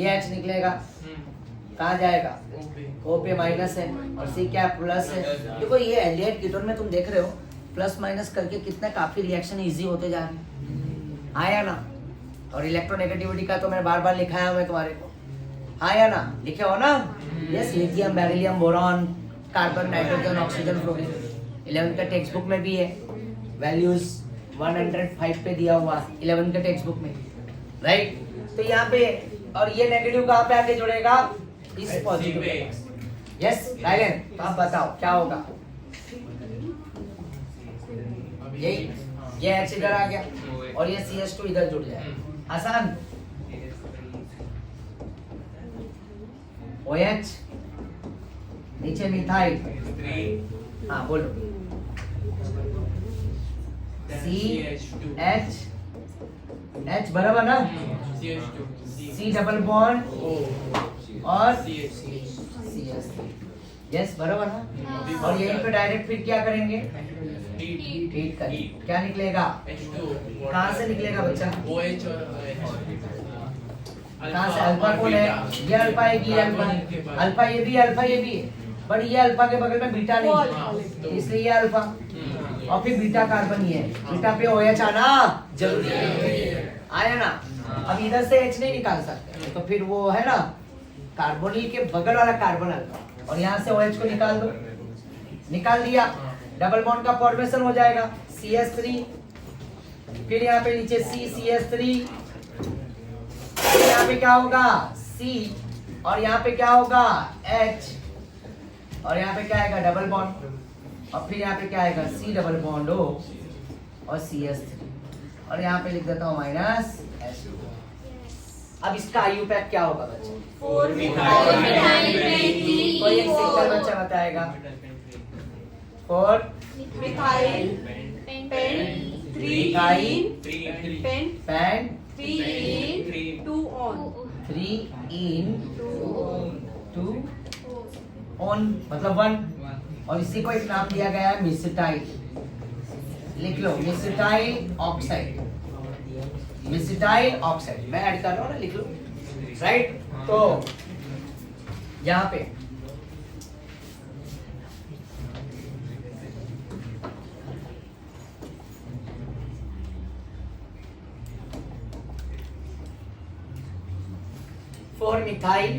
ये H निकलेगा, कहाँ जाएगा? O पे माइनस है और C क्या प्लस है। देखो ये एल्डिहाइड कीटोन में तुम देख रहे हो प्लस माइनस करके कितने काफी रिएक्शन इजी होते जा रहे हैं, आया ना? और इलेक्ट्रोनेगेटिविटी का तो मैंने बार बार लिखाया मैं तुम्हारे को, आया ना? लिखे हो ना? Yes, lithium, beryllium, boron, carbon, nitrogen, oxygen, fluorine 11 का टेक्स्ट बुक में भी है, वैल्यूज 105 पे दिया हुआ 11 के टेक्स्ट बुक में, राइट? तो यहाँ पे, और ये नेगेटिव कहाँ पे आके जुड़ेगा? इस पॉजिटिव पे। यस राइट, तो आप बताओ क्या होगा? यही, ये H इधर आ गया और ये CH2 इधर जुड़ जाए, आसान। OH नीचे मिथाइल, हाँ बोलो, CH H बराबर ना? C डबल बॉन्ड O और CH3, यस बराबर ना। और यहीं पे डायरेक्ट फिर क्या करेंगे, हीट करेंगे, क्या निकलेगा, कहाँ से निकलेगा बच्चा, कहाँ से, अल्फा कौन है, ये अल्फा है कि ये अल्फा, अल्फा ये भी अल्फा ये भी है, पर ये अल्फा के बगल में बीटा नहीं है, इसलिए ये अल्फा, और फिर बीटा कार्बन ही है, बीटा पे OH आना जरूरी है, आया ना। अब इधर से H नहीं निकाल सकते, तो फिर वो है ना कार्बोनिल के बगल वाला कार्बन अल्फा, और यहाँ से OH को निकाल दो, निकाल दिया, डबल बॉन्ड का फॉर्मेशन हो जाएगा CH3, फिर यहाँ पे नीचे CCH3, यहाँ पे क्या होगा C, और यहाँ पे क्या होगा H, और यहाँ पे क्या आएगा डबल बॉन्ड, और फिर यहाँ पे क्या आएगा C डबल बॉन्ड O और CH3, और यहाँ पे लिख देता हूँ माइनस H2। अब इसका आयु पैक क्या होगा बच्चे, कोई एक सिंगल बच्चा बताएगा, 4 methyl pent 2 on 3 in 2 on मतलब 1, और इसी को एक नाम दिया गया है मिसिटाइल, लिख लो मिसिटाइल ऑक्साइड, मिसिटाइल ऑक्साइड, मैं ऐड कर रहा हूँ ना, लिख लो, राइट। तो यहाँ पे four methyl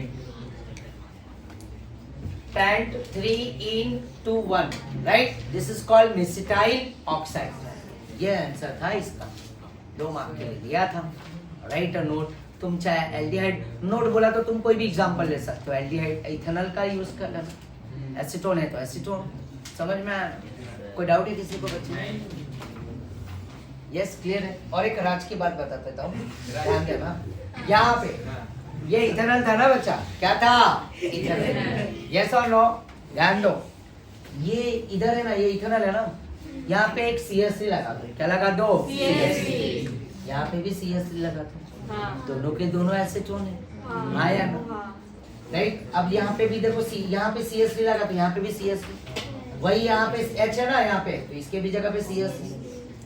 pent 3 in 2 1, right, this is called mesityl oxide. ये आंसर था इसका, 2 मार्क के लिए दिया था। राइट अ नोट, तुम चाहे एल्डिहाइड नोट बोला तो तुम कोई भी एग्जांपल ले सकते हो, एल्डिहाइड इथेनॉल का यूज कर लेना, एसीटोन है तो एसीटोन, समझ में आया, कोई डाउट है किसी को बच्चे, यस क्लियर है। और एक राज की बात बता देता हूँ, ध्यान देना, यहाँ पे ये इथेनॉल था ना बच्चा, क्या था इथेनॉल, यस और नो, ध्यान दो, ये इधर है ना, ये इथेनॉल है ना, यहाँ पे एक CH3 लगा दो, क्या लगा दो CH3, यहाँ पे भी CH3 लगा दो, दोनों के दोनों एसीटोन है, आया ना, राइट। अब यहाँ पे भी देखो यहाँ पे CH3 लगा तो यहाँ पे भी CH3, वही यहाँ पे H है ना यहाँ पे, तो इसके भी जगह पे CH3,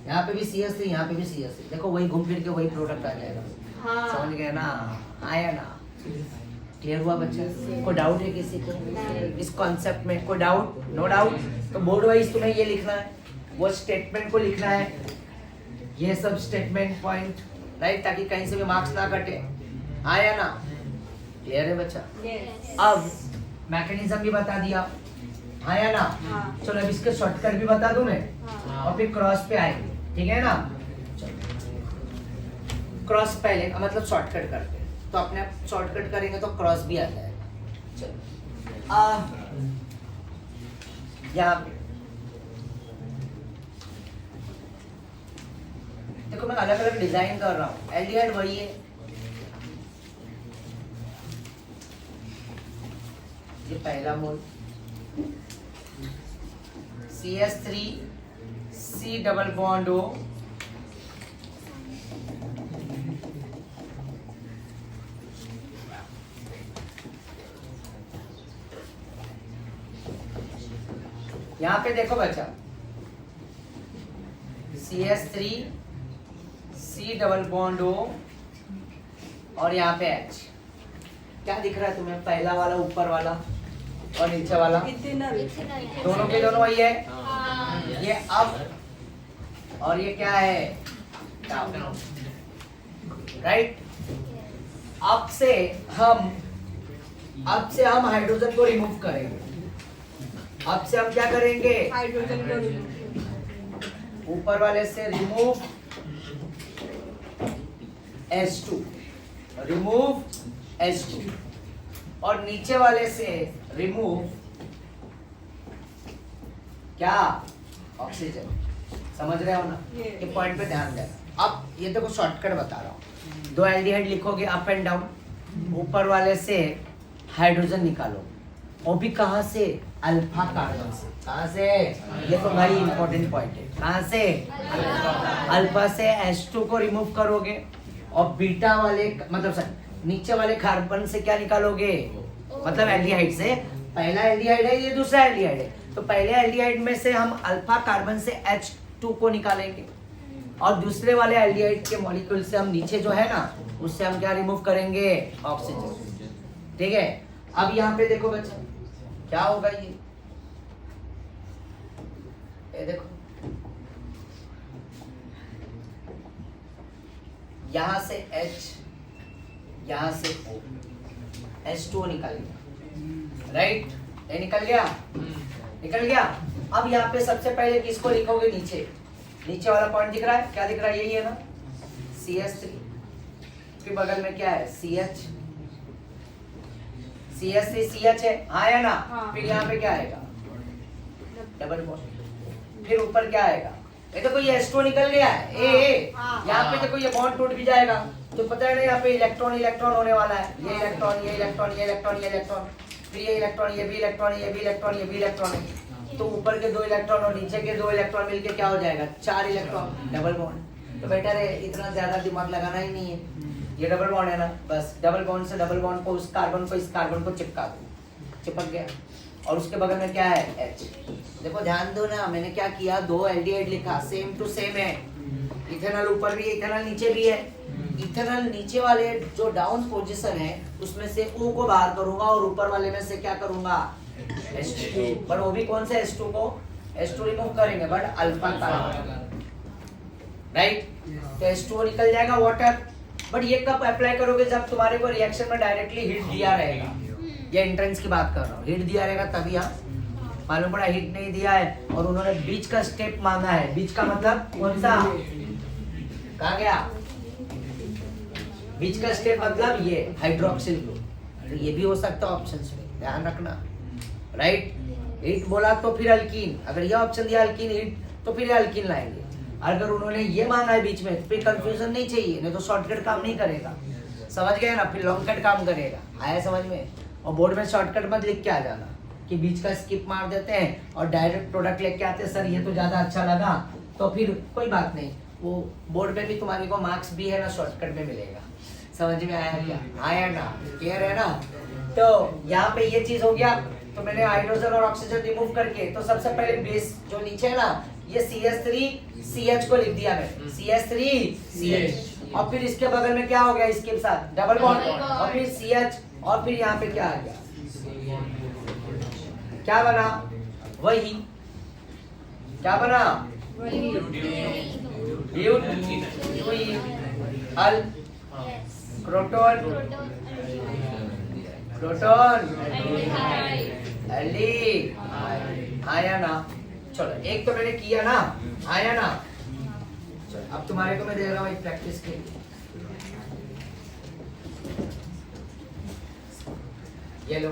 यहाँ पे भी CH3, यहाँ पे भी CH3, देखो वही घूम फिर के वही प्रोडक्ट आ जाएगा, समझ गए ना, आया ना, क्लियर हुआ बच्चे, कोई डाउट है किसी को इस कॉन्सेप्ट में, कोई डाउट, नो डाउट, तो बोर्ड वाइज तुम्हें ये लिखना है, वो स्टेटमेंट को लिखना है, ये सब स्टेटमेंट पॉइंट, राइट, ताकि कहीं से भी मार्क्स ना कटे, आया ना, क्लियर है बच्चा। अब मैकेनिज्म भी बता दिया, आया ना, चलो अब इसके शॉर्टकट भी बता दूं मैं, और फिर क्रॉस पे आएंगे, ठीक है ना, क्रॉस पहले मतलब शॉर्टकट करते हैं, तो अपने आप शॉर्टकट करेंगे तो क्रॉस भी आ जाएगा। चलो यहाँ पे देखो, मैं अलग अलग डिजाइन कर रहा हूँ, एल्डिहाइड वही है, ये पहला मोल CH3 C double bond O, यहाँ पे देखो बच्चा CH3 C double bond O, और यहाँ पे H, क्या दिख रहा है तुम्हें, पहला वाला ऊपर वाला और नीचे वाला, दोनों के दोनों वही है, ये अप और ये क्या है डाउन, राइट। अब से हम हाइड्रोजन को रिमूव करेंगे, अब से हम क्या करेंगे, हाइड्रोजन को रिमूव, ऊपर वाले से रिमूव H2, रिमूव H2, और नीचे वाले से रिमूव क्या, ऑक्सीजन, समझ रहे हो ना, ये पॉइंट पे ध्यान देना। अब ये देखो शॉर्टकट बता रहा हूँ, 2 एल्डिहाइड लिखोगे अप एंड डाउन, ऊपर वाले से हाइड्रोजन निकालो, वो भी कहाँ से, अल्फा कार्बन से, कहाँ से, ये तो भाई इंपॉर्टेंट पॉइंट है, कहाँ से, अल्फा से H2 को रिमूव करोगे, और बीटा वाले मतलब नीचे वाले कार्बन से क्या निकालोगे, मतलब एल्डिहाइड से पहला एल्डिहाइड है, ये दूसरा एल्डिहाइड है। तो पहले एल्डिहाइड में से हम अल्फा कार्बन से H2 को निकालेंगे और दूसरे वाले एल्डिहाइड के मॉलिक्यूल से हम नीचे जो है ना उससे हम क्या रिमूव करेंगे, ऑक्सीजन। ठीक है, अब यहाँ पे देखो बच्चा क्या होगा, ये देखो यहां से H, यहां से O, H2O निकल गया, राइट? ये निकल गया, निकल गया। अब यहाँ पे सबसे पहले किसको लिखोगे, नीचे, नीचे वाला पॉइंट दिख रहा है, क्या दिख रहा है, यही है ना, CH3 के बगल में क्या है, CH, CH3 CH है, हाँ या ना? हाँ। फिर यहाँ पे क्या आएगा, डबल बॉन्ड, फिर ऊपर क्या आएगा, ये देखो ये H2 निकल गया है, यहाँ पे देखो ये बॉन्ड टूट भी जाएगा, तो पता है ना यहाँ पे इलेक्ट्रॉन इलेक्ट्रॉन होने वाला है, ये इलेक्ट्रॉन ये इलेक्ट्रॉन ये इलेक्ट्रॉन ये इलेक्ट्रॉन, फिर ये इलेक्ट्रॉन ये भी इलेक्ट्रॉन ये भी इलेक्ट्रॉन ये भी इलेक्ट्रॉन है, तो ऊपर के 2 इलेक्ट्रॉन और नीचे के 2 इलेक्ट्रॉन मिलके क्या हो जाएगा, 4 इलेक्ट्रॉन, डबल बॉन्ड। तो बेटर है इतना ज्यादा दिमाग लगाना ही नहीं है, ये डबल बॉन्ड है ना, बस डबल बॉन्ड से डबल बॉन्ड को उस कार्बन को इस कार्बन को चिपका दो, चिपक गया। और उसके बगल में क्या है, H। देखो ध्यान दो ना, मैंने क्या किया, 2 एल्डिहाइड लिखा, सेम टू सेम है, इथेनॉल ऊपर भी है, इथेनॉल नीचे भी है। इथेनॉल नीचे वाले जो डाउन पोजीशन है उसमें से O को बाहर करूंगा और ऊपर वाले में से क्या करूंगा, H2, पर वो भी कौन से H2 को, H2 रिमूव करेंगे बट अल्फा कार्बन, राइट? तो H2O निकल जाएगा वाटर। बट ये कब अप्लाई करोगे, जब तुम्हारे को रिएक्शन में डायरेक्टली हीट दिया रहेगा, ये एंट्रेंस की बात कर रहा हूँ, हीट दिया रहेगा तभी। हाँ, मालूम पड़ा हीट नहीं दिया है और उन्होंने बीच का स्टेप मांगा है, बीच का मतलब कौन सा, कहाँ गया, बीच का स्टेप मतलब ये हाइड्रोक्सिल ग्रुप, तो ये भी हो सकता है ऑप्शन में, ध्यान रखना, राइट? हीट बोला तो फिर अल्कीन, अगर ये ऑप्शन दिया अल्कीन हीट तो फिर अल्कीन लाएंगे। अगर उन्होंने ये मांगा है बीच में तो फिर कंफ्यूजन नहीं चाहिए, नहीं तो शॉर्टकट काम नहीं करेगा, समझ गए ना? फिर लॉन्ग कट काम करेगा, आया समझ में? और बोर्ड में शॉर्टकट मत लिख के आ जाना कि बीच का स्किप मार देते हैं और डायरेक्ट प्रोडक्ट लेके आते हैं, सर ये तो ज्यादा अच्छा लगा, तो फिर कोई बात नहीं, वो बोर्ड पे भी तुम्हारे को मार्क्स भी है ना, शॉर्टकट में मिलेगा। समझ में आया क्या? आया ना? क्लियर है ना? तो यहाँ पे ये चीज हो गया। तो मैंने हाइड्रोजन और ऑक्सीजन रिमूव करके, तो सबसे पहले बेस जो नीचे है ना, ये CH3CH को लिख दिया मैं, CH3CH, और फिर इसके बगल में क्या हो गया, इसके साथ डबल बॉन्ड, और फिर CH, और फिर यहाँ पे क्या आ गया, क्या बना, वही क्या बना, अल प्रोटॉन एल्डी, आया ना? चलो एक तो मैंने किया ना, आया ना? चलो अब तुम्हारे को मैं दे रहा हूँ एक प्रैक्टिस के लिए, ये लो,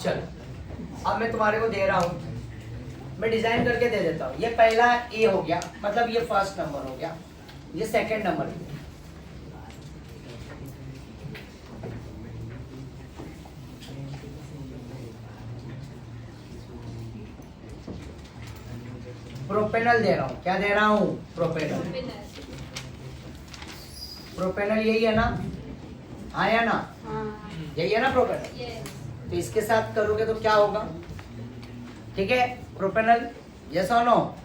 चलो अब मैं तुम्हारे को दे रहा हूं, मैं डिजाइन करके दे देता हूं। ये पहला ए हो गया, मतलब ये फर्स्ट नंबर हो गया, ये सेकंड नंबर हो गया। प्रोपेनल दे रहा हूं, क्या दे रहा हूं, प्रोपेनल। प्रोपेनल यही है ना, आया ना? यही है ना प्रोपेनल? तो इसके साथ करोगे तो क्या होगा, ठीक है? प्रोपेनल, यस और नो?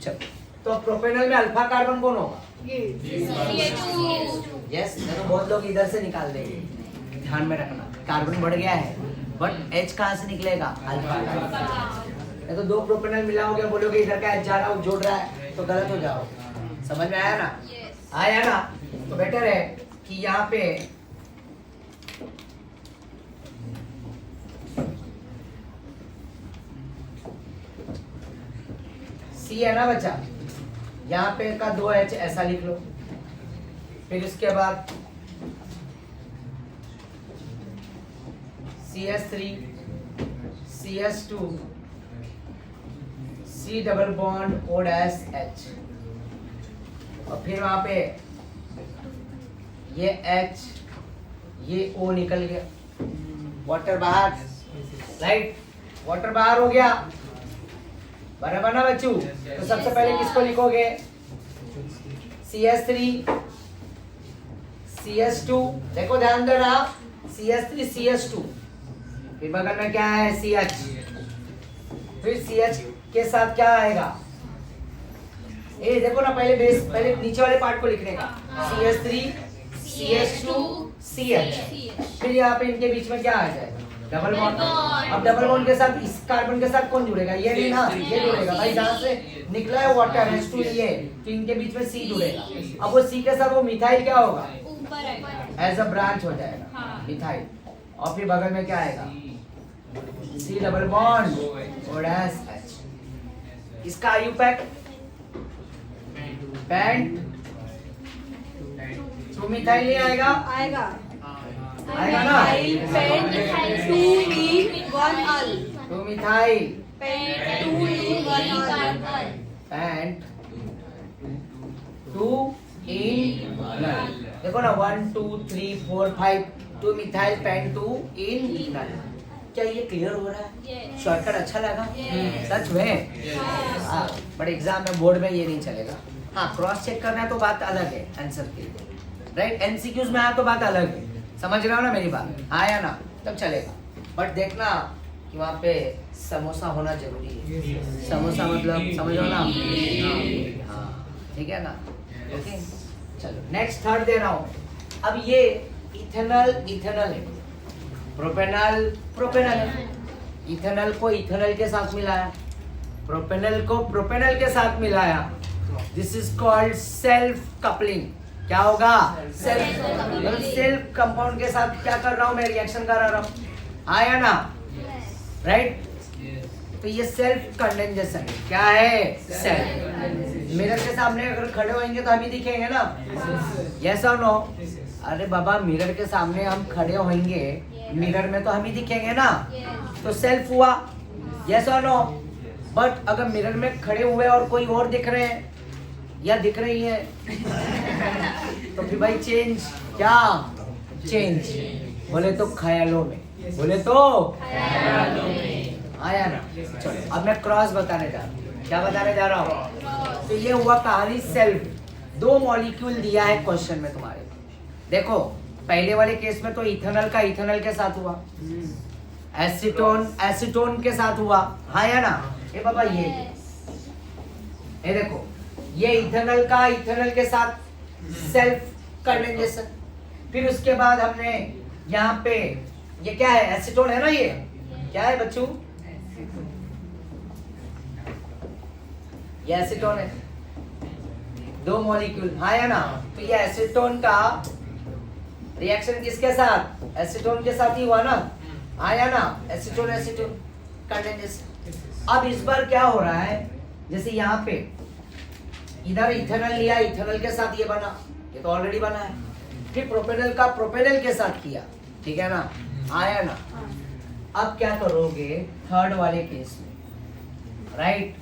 चलो, तो प्रोपेनल में अल्फा कार्बन कौन होगा, यस। नहीं तो बहुत लोग इधर से निकाल देंगे, ध्यान में रखना, कार्बन बढ़ गया है बट H कहाँ से निकलेगा, अल्फा कार्बन। नहीं तो 2 प्रोपेनल मिला हो गया, बोलोगे इधर का H जा रहा हो, जोड़ रहा है, तो गलत हो जाओ। समझ में आया ना? आया ना? तो बेटर है कि यहाँ पे C है ना बच्चा, यहाँ पे का 2H ऐसा लिख लो, फिर इसके बाद CH3 CH2 C double bond O dash H, और फिर वहां पे ये H, ये O निकल गया, वाटर बाहर, राइट, वाटर बाहर हो गया, बराबर ना बच्चू। तो सबसे पहले किसको लिखोगे? CH3 CH2, देखो ध्यान देना, CH3 CH2, फिर बगल में क्या है? CH, फिर CH के साथ क्या आएगा? ये देखो ना, पहले नीचे वाले पार्ट को लिखने का, CH3 CH2 CH, फिर यहाँ पे इनके बीच में क्या आ जाएगा? Double bond. अब डबल बॉन्ड के साथ इस कार्बन के साथ कौन जुड़ेगा? ये नहीं ना, ये जुड़ेगा भाई, जहाँ से निकला है वाटर H2 ये, तो इनके बीच में C जुड़ेगा। अब वो C के साथ वो मिथाइल क्या होगा? एज अ ब्रांच हो जाएगा मिथाइल, और फिर बगल में क्या आएगा? C double bond O dash H। इसका आयु पैक पेंट टू मिथाइल नहीं आएगा? आएगा आएगा ना? Pent 2 in 1 al, two methyl pent 2 in 1 al, pent two enal. देखो ना, 1 2 3 4 5, two methyl pent 2 enal. क्या ये क्लियर हो रहा है? शॉर्टकट अच्छा लगा? सच में? हाँ, बट एग्जाम में बोर्ड में ये नहीं चलेगा। हाँ, क्रॉस चेक करना है तो बात अलग है, आंसर के लिए, राइट। एमसीक्यूज में आया तो बात अलग है, समझ रहे हो ना मेरी बात? हाँ या ना? तब चलेगा। बट देखना कि वहाँ पे समोसा होना जरूरी है। समोसा मतलब समझ रहे हो ना? हाँ, ठीक है ना? ओके, चलो नेक्स्ट थर्ड दे रहा हूँ। अब ये इथेनॉल इथेनॉल है, प्रोपेनॉल प्रोपेनॉल है। इथेनॉल को इथेनॉल के साथ मिलाया, प्रोपेनॉल को प्रोपेनॉल के साथ मिलाया। This is called self coupling. क्या होगा? सेल्फ, सेल्फ कंपाउंड के साथ क्या कर रहा हूँ मैं? रिएक्शन करा रहा हूँ, आया ना? राइट। तो ये सेल्फ कंडेंसेशन क्या है? सेल्फ। मिरर के सामने अगर खड़े होंगे तो हम ही दिखेंगे ना? यस और नो? अरे बाबा, मिरर के सामने हम खड़े होंगे, मिरर में तो हम ही दिखेंगे ना? तो सेल्फ हुआ, यस और नो? बट अगर मिरर में खड़े हुए और कोई और दिख रहे हैं या दिख रही है तो फिर भाई चेंज, क्या चेंज? बोले तो ख्यालों में, बोले तो आया ना? चलो अब मैं क्रॉस बताने जा रहा हूँ। क्या बताने जा रहा हूँ? तो ये हुआ कहानी सेल्फ। दो मॉलिक्यूल दिया है क्वेश्चन में तुम्हारे। देखो पहले वाले केस में तो इथेनॉल का इथेनॉल के साथ हुआ, एसीटोन एसीटोन के साथ हुआ, हाँ या ना? ये बाबा ये देखो, ये इथेनॉल का इथेनॉल के साथ सेल्फ कंडेंसेशन। फिर उसके बाद हमने यहाँ पे ये क्या है? एसीटोन है ना? ये क्या है बच्चों? ये एसीटोन है, दो मॉलिक्यूल, हाँ या ना? तो ये एसीटोन का रिएक्शन किसके साथ? एसीटोन के साथ ही हुआ ना, हाँ या ना? Acetone acetone condensation. अब इस बार क्या हो रहा है? जैसे यहाँ पे इधर इथेनॉल लिया, इथेनॉल के साथ ये बना, ये तो ऑलरेडी बना है। फिर प्रोपेनॉल का प्रोपेनॉल के साथ किया, ठीक है ना? आया ना? अब क्या करोगे थर्ड वाले केस में? राइट,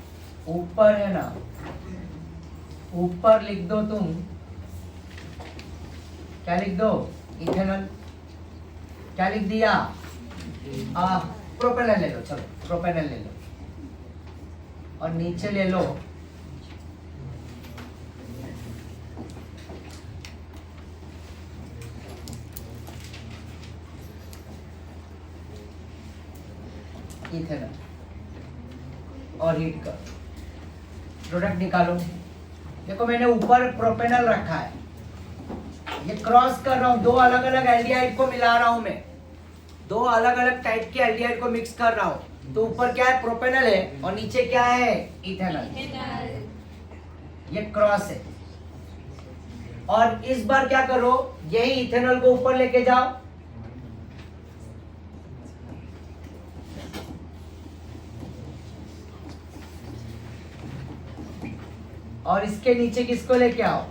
ऊपर है ना, ऊपर लिख दो तुम, क्या लिख दो? इथेनॉल। क्या लिख दिया? प्रोपेनॉल ले लो, चलो प्रोपेनॉल ले लो, और नीचे ले लो इथेनॉल, और हीट कर, प्रोडक्ट निकालो। देखो मैंने ऊपर प्रोपेनॉल रखा है, ये क्रॉस कर रहा हूँ, दो अलग अलग एल्डिहाइड को मिला रहा हूं मैं, दो अलग अलग टाइप के एल्डिहाइड को मिक्स कर रहा हूं। तो ऊपर क्या है? प्रोपेनॉल है, और नीचे क्या है? इथेनॉल। ये क्रॉस है। और इस बार क्या करो? यही इथेनॉल को ऊपर लेके जाओ, और इसके नीचे किसको लेके आओ?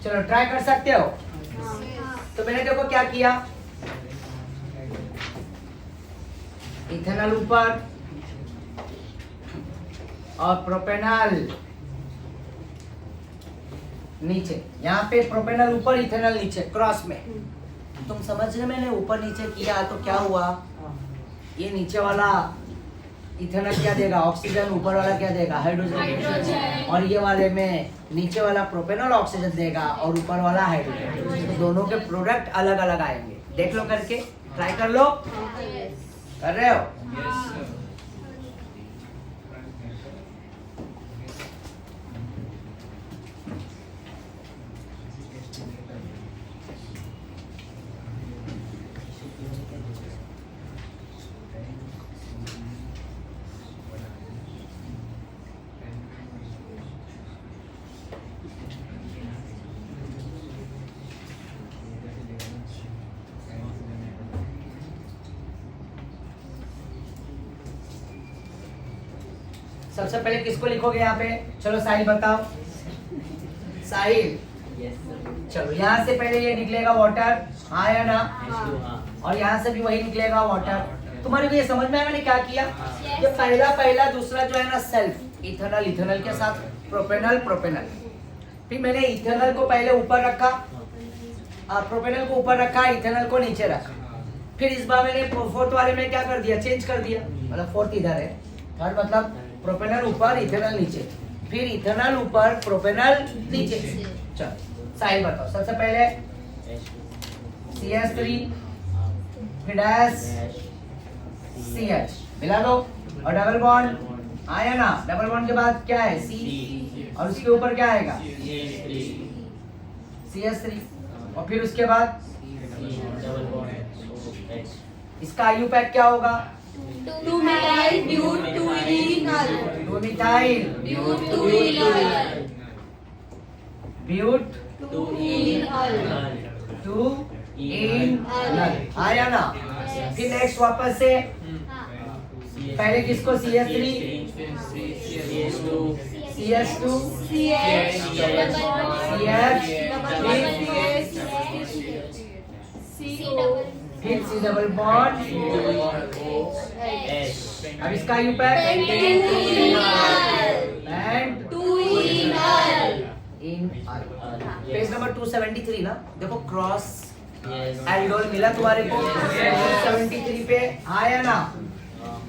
चलो ट्राई कर सकते हो। तो मैंने देखो क्या किया, इथेनॉल ऊपर और प्रोपेनॉल नीचे। यहाँ पे प्रोपेनॉल ऊपर इथेनॉल नीचे क्रॉस में। तुम समझ रहे, मैंने ऊपर नीचे किया तो क्या हुआ, ये नीचे वाला इथेनॉल क्या देगा, ऑक्सीजन, ऊपर वाला क्या देगा, हाइड्रोजन। और ये वाले में नीचे वाला प्रोपेनॉल ऑक्सीजन देगा और ऊपर वाला हाइड्रोजन। तो दोनों के प्रोडक्ट अलग अलग आएंगे। देख लो करके, ट्राई कर लो। कर रहे हो? सबसे पहले किसको लिखोगे यहाँ पे? चलो साहिल बताओ। साहिल, चलो यहाँ से पहले ये निकलेगा वाटर, हाँ या ना? और यहाँ से भी वही निकलेगा वाटर। तुम्हारे को ये समझ में आएगा नहीं क्या किया? ये पहला दूसरा जो है ना सेल्फ, इथेनॉल इथेनॉल के साथ प्रोपेनॉल प्रोपेनॉल। फिर मैंने इथेनॉल को पहले ऊपर रखा, प्रोपेनॉल को ऊपर रखा, इथेनॉल को नीचे रखा। फिर इस बार मैंने फोर्थ वाले में क्या कर दिया, चेंज कर दिया। मतलब फोर्थ इधर है, थर्ड मतलब प्रोपेनॉल ऊपर इथेनॉल नीचे, फिर इथेनॉल ऊपर प्रोपेनॉल नीचे। चलो साहिल बताओ। सबसे पहले CH3 फिर डैश CH मिला दो और डबल बॉन्ड आया ना। डबल बॉन्ड के बाद क्या है, C, और उसके ऊपर क्या आएगा, CH3। और फिर उसके बाद इसका IU पैक क्या होगा, 2-methyl butyl 2-methyl butyl आया ना। फिर नेक्स्ट वापस से पहले किसको, CH3 CH2 फिर C डबल बॉन्ड। अब इसका यू पैक पेज नंबर 273 ना। देखो क्रॉस एल्डोल मिला तुम्हारे को 273 पे, आया ना।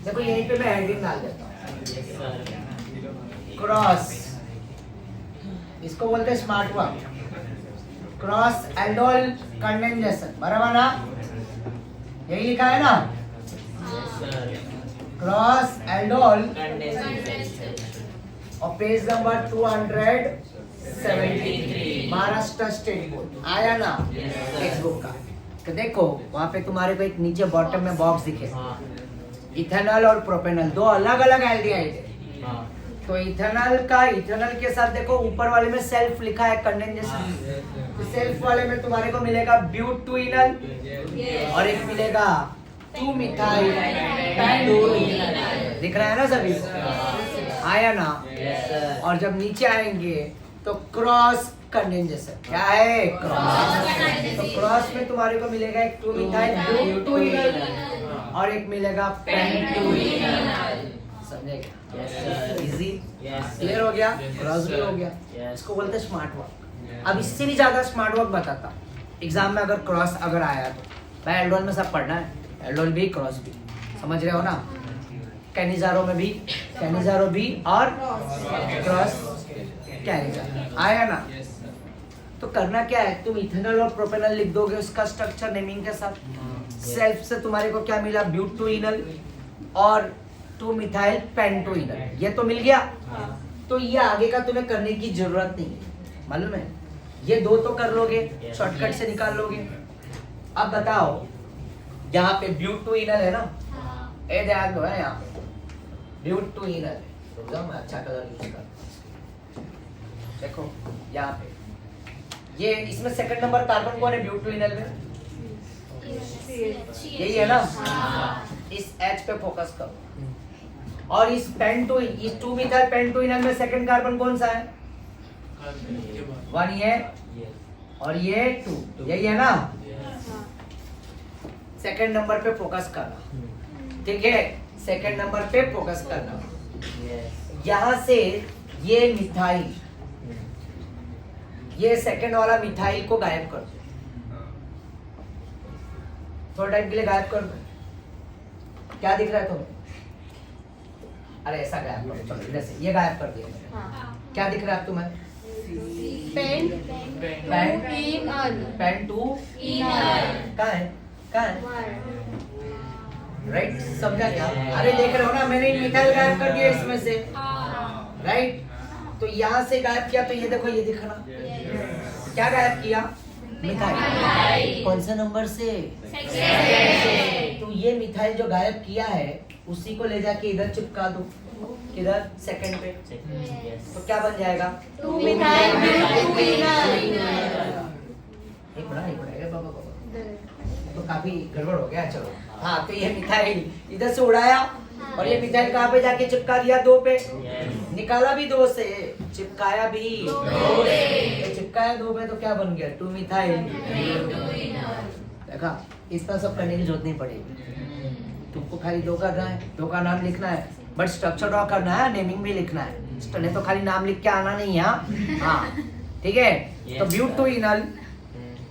देखो यहीं पे मैं हेडिंग डाल देता हूँ, क्रॉस, इसको बोलते हैं smart work. Cross aldol condensation, बराबर ना, यही लिखा है ना, क्रॉस एल्डोल। और page number 273 Maharashtra state board, आया ना टेक्स्ट बुक का। तो देखो वहां पे तुम्हारे को एक नीचे बॉटम में बॉक्स दिखे, इथेनॉल और प्रोपेनॉल दो अलग अलग एल्डिहाइड है। तो इथेनॉल का इथेनॉल के साथ देखो ऊपर वाले में सेल्फ लिखा है, कंडेंसेशन। तो सेल्फ वाले में तुम्हारे को मिलेगा ब्यूटेनॉल और एक मिलेगा 2-methyl पेंटोइनल। दिख रहा है ना सभी, आया ना। और जब नीचे आएंगे तो क्रॉस कंडेंसेशन, क्या है, क्रॉस। तो क्रॉस में तुम्हारे को मिलेगा एक 2-methyl butyl और एक मिलेगा पेंटोइनल। समझे? इजी, क्लियर हो गया, क्रॉस भी हो गया। इसको बोलते हैं स्मार्ट वर्क। अब इससे भी ज्यादा स्मार्ट वर्क बताता एग्जाम में, अगर क्रॉस अगर आया तो भाई एल्डोल में सब पढ़ना है, एल्डोल भी क्रॉस भी, समझ रहे हो ना। कैनिजारो में भी, कैनिजारो भी और क्रॉस कैनिजारो, आया ना। तो करना क्या है, तुम इथेनॉल और प्रोपेनॉल लिख दोगे उसका स्ट्रक्चर नेमिंग के साथ। सेल्फ से तुम्हारे को क्या मिला, ब्यूटेनॉल और 2-methyl पेंटोइनल, ये तो मिल गया। तो ये आगे का तुम्हें करने की जरूरत नहीं है, मालूम है। ये दो तो कर लोगे, शॉर्टकट से निकाल लोगे। अब बताओ, यहाँ पे ब्यूटेनॉल है ना, ए ध्यान दो है, यहाँ पे ब्यूटेनॉल है। तो मैं अच्छा कलर यूज कर, देखो यहाँ पे ये, इसमें सेकंड नंबर कार्बन कौन है ब्यूटेनॉल में, यही है ना। इस H पे फोकस करो। और इस 2-methyl पेंटोइनल में सेकंड कार्बन कौन सा है, 1 ये और ये 2, यही है ना। सेकंड नंबर पे फोकस करना, ठीक है, सेकंड नंबर पे फोकस करना। यहाँ से ये मिथाइल, ये सेकंड वाला मिथाइल को गायब कर दो, थोड़ा टाइम के लिए गायब कर दो। क्या दिख रहा है तुम्हें? अरे ऐसा गायब करो, चलो इधर से ये गायब कर दिया मैंने। क्या दिख रहा है तुम्हें? पेन पेन इनर पेन 2 कहाँ है? कहाँ है? राइट, समझा क्या? अरे देख रहे हो ना, मैंने मिथाइल गायब कर दिया इसमें से, राइट। तो यहाँ से गायब किया तो ये देखो, ये दिख रहा, क्या गायब किया? मिथाइल। कौन से नंबर से? तो ये मिथाइल जो गायब किया है उसी को ले जाके इधर चिपका दो, किधर? सेकंड पे। तो क्या बन जाएगा? 2 मिथाइल 2 इनर। एक बड़ा बाबा, तो काफी गड़बड़ हो गया। चलो हाँ, तो ये मिथाइल इधर से उड़ाया और ये मिथाइल कहाँ पे जाके चिपका दिया? 2 पे। निकाला भी 2 से, चिपकाया भी 2 पे। चिपकाया 2 पे तो क्या बन गया? 2 मिथाइल। देखा, इस तरह सब करने की जरूरत नहीं पड़ेगी। तुमको खाली 2 करना है, 2 का नाम लिखना है, बट स्ट्रक्चर ड्रॉ करना है, नेमिंग भी लिखना है। नहीं तो खाली नाम लिख के आना नहीं है। हाँ ठीक है। तो ब्यूटोइनल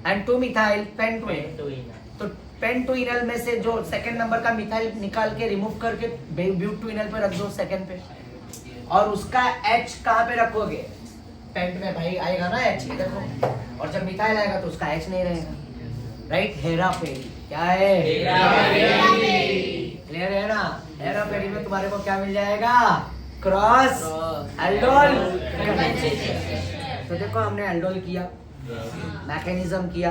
एंड 2 मिथाइल पेंटोइनल। तो पेंटोइनल में से जो सेकंड नंबर का मिथाइल निकाल के रिमूव करके ब्यूटोइनल पे रख दो, सेकंड पे। और उसका H कहाँ पे रखोगे? पेंट में भाई आएगा ना H, इधर को। और जब मिथाइल आएगा तो उसका H नहीं रहेगा, राइट। हेराफेरी। क्या है? क्लियर है ना? हेराफेरी में तुम्हारे को क्या मिल जाएगा? Cross aldol. तो देखो, हमने एल्डोल किया, मैकेनिज्म किया,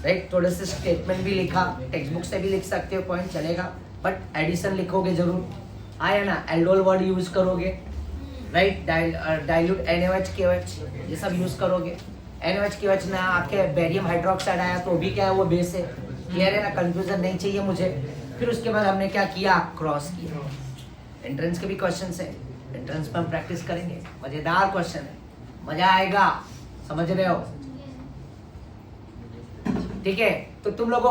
राइट। थोड़े से स्टेटमेंट भी लिखा, टेक्स्ट बुक से भी लिख सकते हो, पॉइंट चलेगा, बट एडिशन लिखोगे जरूर, आया ना। एल्डोल वर्ड यूज करोगे, राइट। डाइल्यूट NaOH KOH ये सब यूज करोगे। NaOH KOH में आपके बेरियम हाइड्रोक्साइड आया तो भी क्या है? वो बेस है। क्लियर है ना? कंफ्यूजन नहीं चाहिए मुझे। फिर उसके बाद हमने क्या किया? क्रॉस किया। एंट्रेंस के भी क्वेश्चन है, एंट्रेंस पर हम प्रैक्टिस करेंगे। मजेदार क्वेश्चन है, मजा आएगा, समझ रहे हो? ठीक है, तो तुम लोगों